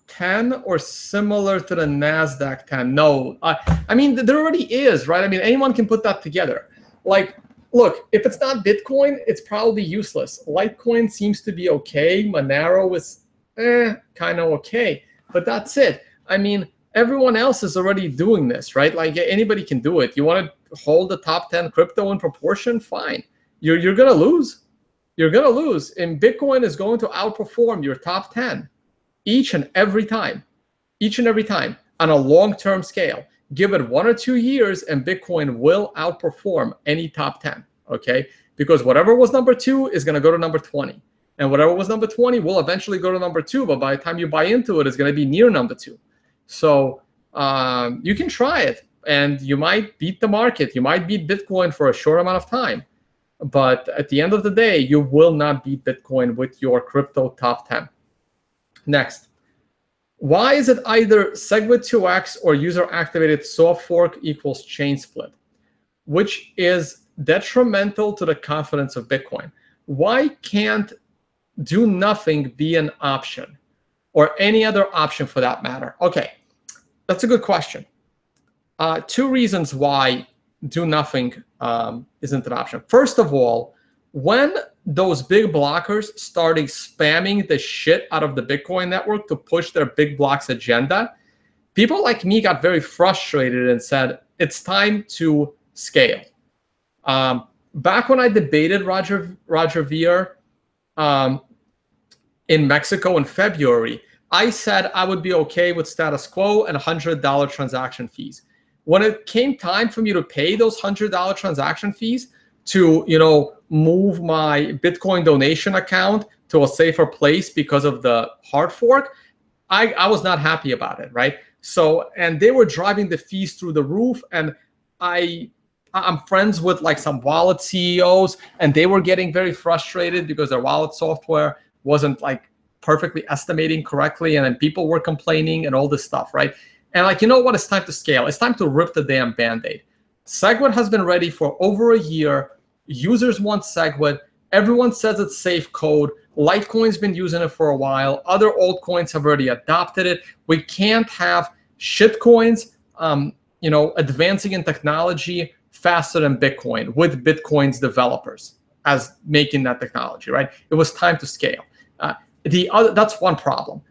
10 or similar to the NASDAQ 10? No, I mean, there already is, right? I mean, anyone can put that together. Like, look, if it's not Bitcoin, it's probably useless. Litecoin seems to be okay. Monero is kind of okay, but that's it. I mean, everyone else is already doing this, right? Like anybody can do it. You want to hold the top 10 crypto in proportion? Fine. You're going to lose. You're going to lose. And Bitcoin is going to outperform your top 10 each and every time on a long-term scale. Give it 1 or 2 years and Bitcoin will outperform any top 10, okay? Because whatever was number 2 is going to go to number 20. And whatever was number 20 will eventually go to number 2, but by the time you buy into it, it's going to be near number 2. So you can try it, and you might beat the market. You might beat Bitcoin for a short amount of time. But at the end of the day, you will not beat Bitcoin with your crypto top 10. Next. Why is it either SegWit2x or user-activated soft fork equals chain split, which is detrimental to the confidence of Bitcoin? Why can't do nothing be an option, or any other option for that matter? Okay, that's a good question. 2 reasons why do nothing isn't an option. First of all, when those big blockers started spamming the shit out of the Bitcoin network to push their big blocks agenda, people like me got very frustrated and said, it's time to scale. Back when I debated Roger Ver in Mexico in February, I said I would be okay with status quo and $100 transaction fees. When it came time for me to pay those $100 transaction fees to, you know, move my Bitcoin donation account to a safer place because of the hard fork, I was not happy about it, right? So, and they were driving the fees through the roof, and I'm friends with like some wallet CEOs, and they were getting very frustrated because their wallet software wasn't like perfectly estimating correctly, and then people were complaining and all this stuff, right? And like, you know what? It's time to scale. It's time to rip the damn Band-Aid. SegWit has been ready for over a year. Users want SegWit. Everyone says it's safe code. Litecoin's been using it for a while. Other altcoins have already adopted it. We can't have shitcoins, you know, advancing in technology faster than Bitcoin with Bitcoin's developers as making that technology, right? It was time to scale. That's one problem.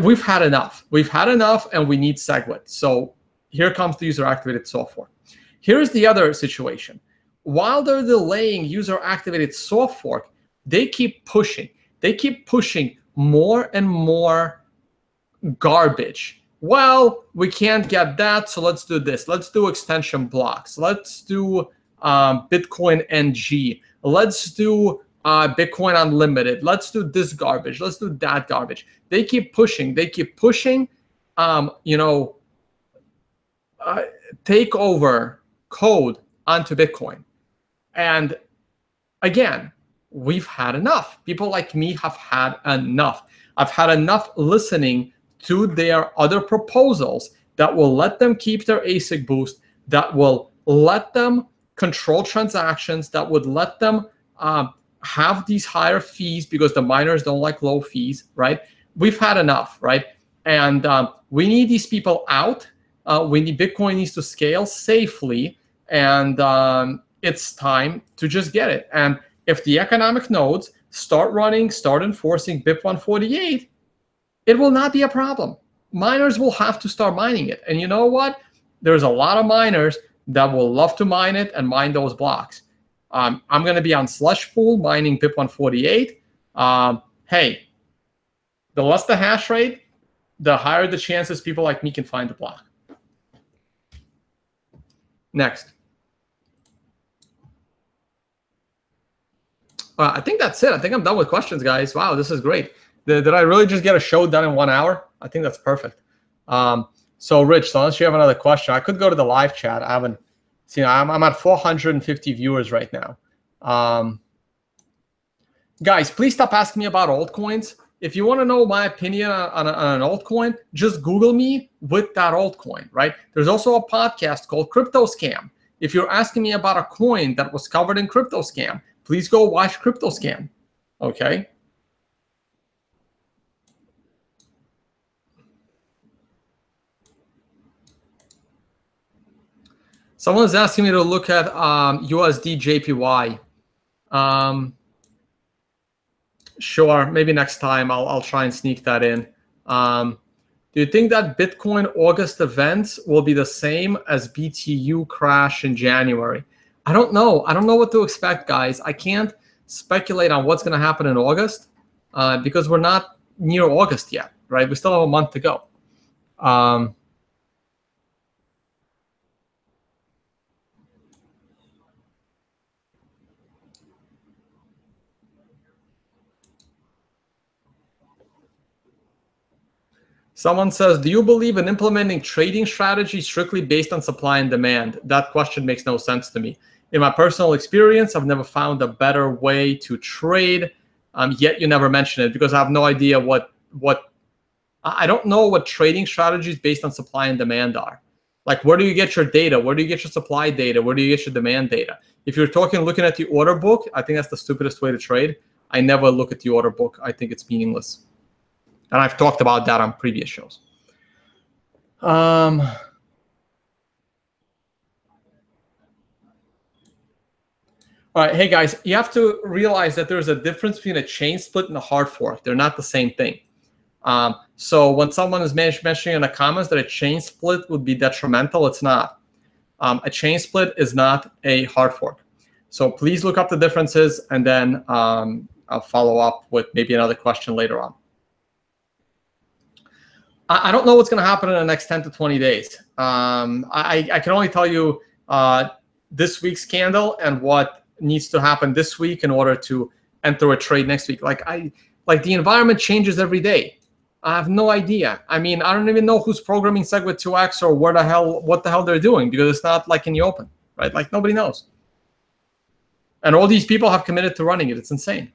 we've had enough. We've had enough, and we need SegWit. So here comes the user-activated soft fork. Here's the other situation. While they're delaying user-activated soft fork, they keep pushing. They keep pushing more and more garbage. Well, we can't get that, so let's do this. Let's do extension blocks. Let's do Bitcoin NG. Let's do Bitcoin Unlimited. Let's do this garbage. Let's do that garbage. They keep pushing. They keep pushing. Take over code onto Bitcoin. And again, we've had enough. People like me have had enough. I've had enough listening to their other proposals that will let them keep their ASIC boost, that will let them control transactions, that would let them have these higher fees because the miners don't like low fees, right? We've had enough, right? And we need these people out. Bitcoin needs to scale safely, and it's time to just get it. And if the economic nodes start enforcing BIP 148, it will not be a problem. Miners will have to start mining it. And you know what? There's a lot of miners that will love to mine it and mine those blocks. I'm going to be on Slush Pool mining BIP 148. Hey, the less the hash rate, the higher the chances people like me can find the block. Next. I think that's it. I think I'm done with questions, guys. Wow, this is great. Did I really just get a show done in 1 hour? I think that's perfect. So, Rich, unless you have another question, I could go to the live chat. I haven't seen. I'm at 450 viewers right now. Guys, please stop asking me about altcoins. If you want to know my opinion on an altcoin, just Google me with that altcoin, right? There's also a podcast called Crypto Scam. If you're asking me about a coin that was covered in Crypto Scam, please go watch Crypto Scam, okay? Someone's asking me to look at USD JPY. Sure, maybe next time I'll try and sneak that in. Do you think that Bitcoin August events will be the same as BTU crash in January? I don't know. I don't know what to expect, guys. I can't speculate on what's going to happen in August because we're not near August yet, right? We still have a month to go. Someone says, do you believe in implementing trading strategies strictly based on supply and demand? That question makes no sense to me. In my personal experience, I've never found a better way to trade, yet you never mention it because I have no idea I don't know what trading strategies based on supply and demand are. Like, where do you get your data? Where do you get your supply data? Where do you get your demand data? If you're looking at the order book, I think that's the stupidest way to trade. I never look at the order book. I think it's meaningless. And I've talked about that on previous shows. All right, hey guys, you have to realize that there's a difference between a chain split and a hard fork. They're not the same thing. So when someone is mentioning in the comments that a chain split would be detrimental, it's not. A chain split is not a hard fork. So please look up the differences, and then I'll follow up with maybe another question later on. I don't know what's going to happen in the next 10 to 20 days. I can only tell you this week's candle and what needs to happen this week in order to enter a trade next week. Like the environment changes every day. I have no idea. I mean, I don't even know who's programming SegWit 2x or what the hell they're doing because it's not like in the open, right? Like nobody knows. And all these people have committed to running it. It's insane.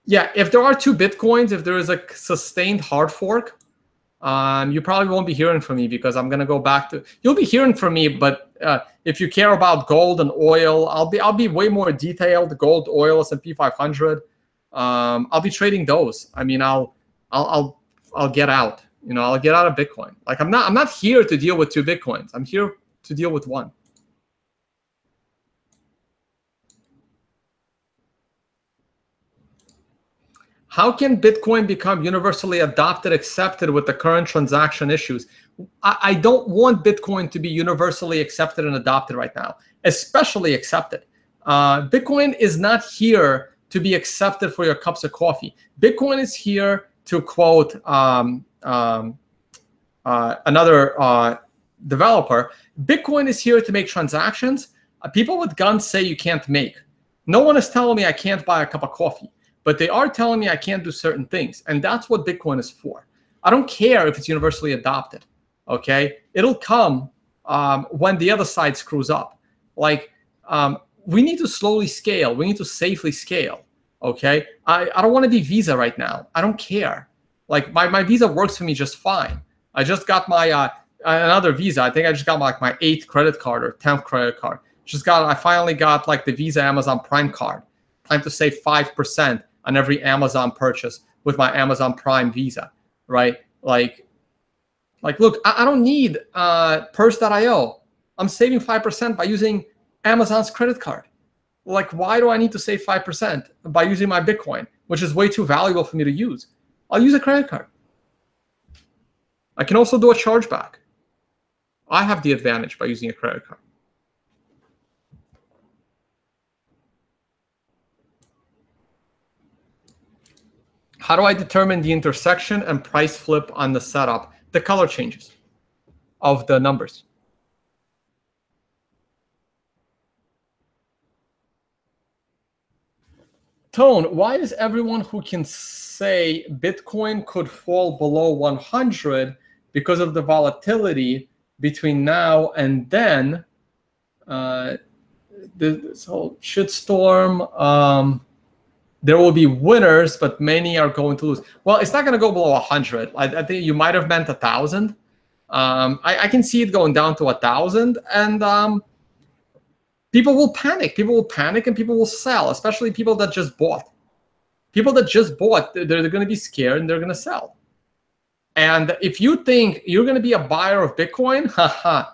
Yeah, if there are 2 Bitcoins, if there is a sustained hard fork, you probably won't be hearing from me because I'm gonna go back to. You'll be hearing from me, but if you care about gold and oil, I'll be way more detailed. Gold, oil, S&P 500. I'll be trading those. I mean, I'll get out. You know, I'll get out of Bitcoin. Like I'm not here to deal with 2 Bitcoins. I'm here to deal with 1. How can Bitcoin become universally adopted, accepted with the current transaction issues? I don't want Bitcoin to be universally accepted and adopted right now, especially accepted. Bitcoin is not here to be accepted for your cups of coffee. Bitcoin is here, to quote another developer, Bitcoin is here to make transactions people with guns say you can't make. No one is telling me I can't buy a cup of coffee, but they are telling me I can't do certain things. And that's what Bitcoin is for. I don't care if it's universally adopted. Okay, it'll come when the other side screws up. Like, we need to slowly scale. We need to safely scale. Okay, I don't want to be Visa right now. I don't care. Like, my Visa works for me just fine. I just got my another Visa. I think I just got like my 8th credit card or 10th credit card. I finally got like the Visa Amazon Prime card. Time to save 5% on every Amazon purchase with my Amazon Prime Visa, right? Like look, I don't need Purse.io. I'm saving 5% by using Amazon's credit card. Like, why do I need to save 5% by using my Bitcoin, which is way too valuable for me to use? I'll use a credit card. I can also do a chargeback. I have the advantage by using a credit card. How do I determine the intersection and price flip on the setup? The color changes of the numbers. Tone, why is everyone who can say Bitcoin could fall below 100 because of the volatility between now and then? This whole shitstorm. There will be winners, but many are going to lose. Well, it's not going to go below 100. I think you might have meant 1,000. I can see it going down to 1,000, and people will panic. People will panic, and people will sell, especially people that just bought. People that just bought, they're going to be scared, and they're going to sell. And if you think you're going to be a buyer of Bitcoin, haha,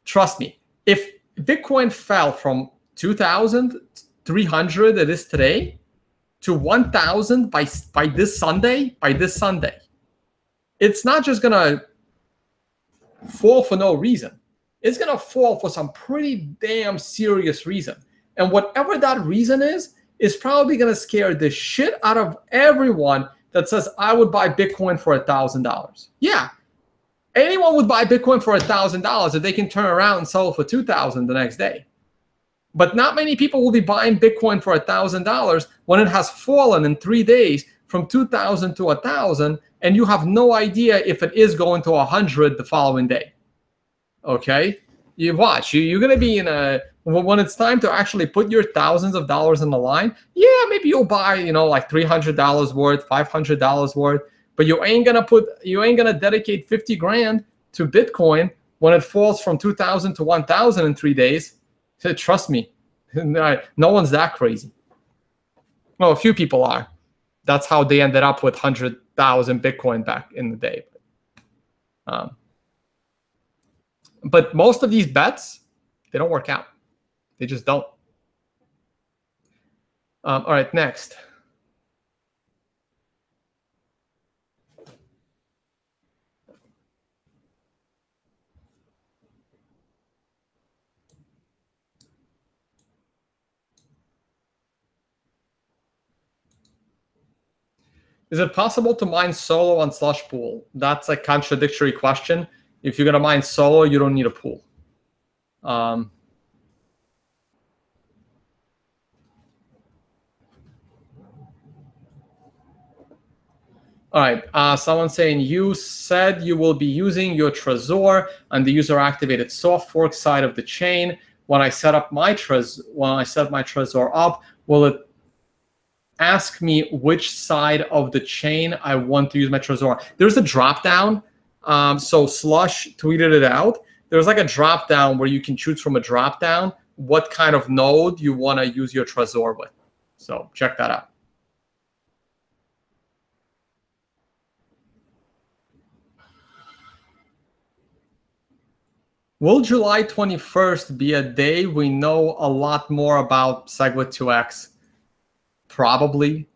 trust me. If Bitcoin fell from 2,300 it is today to 1,000 by this Sunday, it's not just going to fall for no reason. It's going to fall for some pretty damn serious reason. And whatever that reason is probably going to scare the shit out of everyone that says, I would buy Bitcoin for $1,000. Yeah, anyone would buy Bitcoin for $1,000 if they can turn around and sell it for $2,000 the next day. But not many people will be buying Bitcoin for $1,000 when it has fallen in 3 days from 2,000 to 1,000, and you have no idea if it is going to 100 the following day. Okay, you watch. You're gonna be in a when it's time to actually put your thousands of dollars on the line. Yeah, maybe you'll buy like $300 worth, $500 worth, but you ain't gonna dedicate 50 grand to Bitcoin when it falls from 2,000 to 1,000 in 3 days. Trust me, no one's that crazy. Well, a few people are. That's how they ended up with 100,000 Bitcoin back in the day. But most of these bets, they don't work out. They just don't. All right, next. Is it possible to mine solo on Slush Pool? That's a contradictory question. If you're going to mine solo, you don't need a pool. All right. Someone saying, you said you will be using your Trezor on the user-activated soft fork side of the chain. When I set my Trezor up, will it ask me which side of the chain I want to use my Trezor? There's a drop-down. So Slush tweeted it out. There's like a drop-down where you can choose from a drop-down what kind of node you want to use your Trezor with. So check that out. Will July 21st be a day we know a lot more about SegWit 2x? Probably.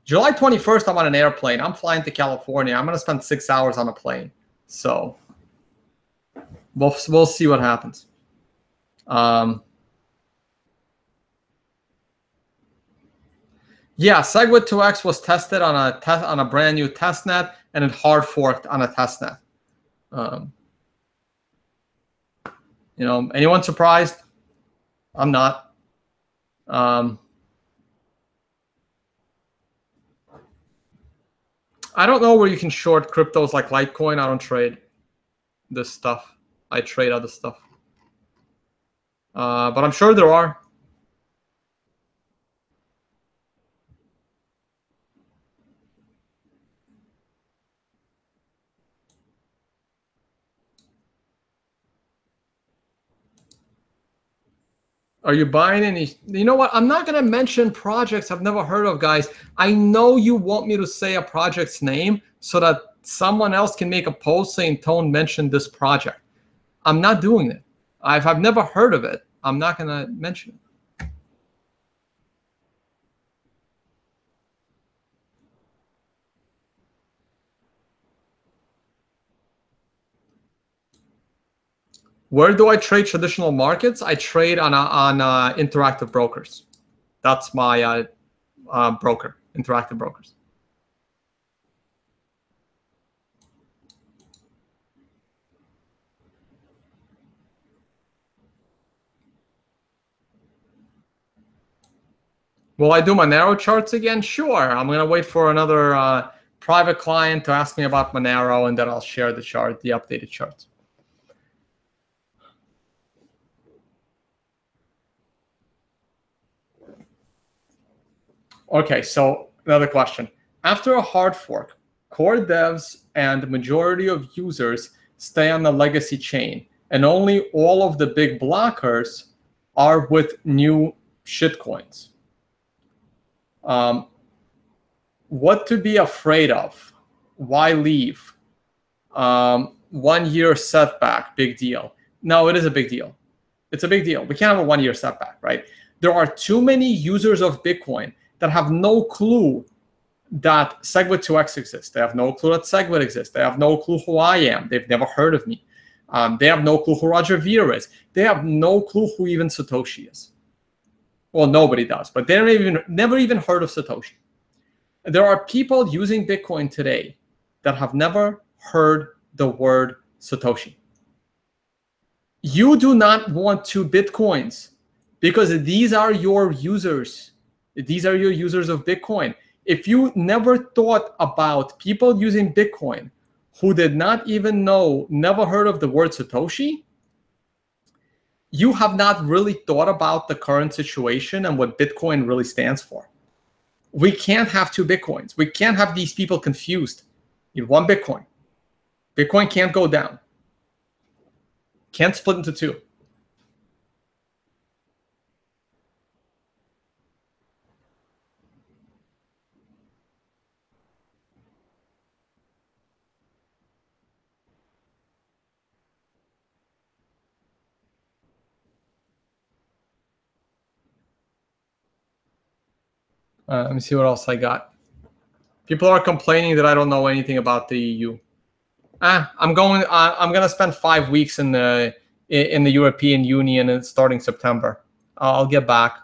July 21st, I'm on an airplane. I'm flying to California. I'm going to spend 6 hours on a plane. So we'll see what happens. Yeah, SegWit 2x was tested on a brand new testnet, and it hard forked on a testnet. Anyone surprised? I'm not. I don't know where you can short cryptos like Litecoin. I don't trade this stuff. I trade other stuff. But I'm sure there are. Are you buying any? You know what? I'm not going to mention projects I've never heard of, guys. I know you want me to say a project's name so that someone else can make a post saying Tone mentioned this project. I'm not doing it. I've never heard of it. I'm not going to mention it. Where do I trade traditional markets? I trade on Interactive Brokers. That's my broker, Interactive Brokers. Will I do Monero charts again? Sure. I'm going to wait for another private client to ask me about Monero, and then I'll share the chart, the updated charts. Okay, so another question. After a hard fork, core devs and the majority of users stay on the legacy chain, and only all of the big blockers are with new shitcoins. What to be afraid of? Why leave? 1 year setback, big deal. No, it is a big deal. It's a big deal. We can't have a 1 year setback, right? There are too many users of Bitcoin that have no clue that SegWit 2x exists. They have no clue that SegWit exists. They have no clue who I am. They've never heard of me. They have no clue who Roger Ver is. They have no clue who even Satoshi is. Well, nobody does, but they never even heard of Satoshi. There are people using Bitcoin today that have never heard the word Satoshi. You do not want 2 Bitcoins because these are your users. These are your users of Bitcoin. If you never thought about people using Bitcoin who did not even know, never heard of the word Satoshi, you have not really thought about the current situation and what Bitcoin really stands for. We can't have 2 Bitcoins. We can't have these people confused. You have 1 Bitcoin. Bitcoin can't go down. Can't split into 2. Let me see what else I got. People are complaining that I don't know anything about the EU. I'm gonna spend 5 weeks in the European Union starting September. I'll get back.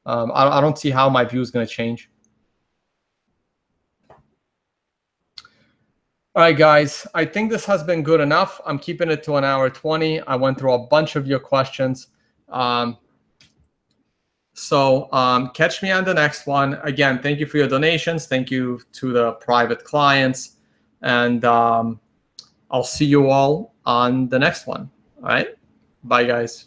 I don't see how my view is gonna change. All right, guys. I think this has been good enough. I'm keeping it to 1 hour 20. I went through a bunch of your questions. So catch me on the next one. Again, thank you for your donations. Thank you to the private clients. And I'll see you all on the next one. All right. Bye, guys.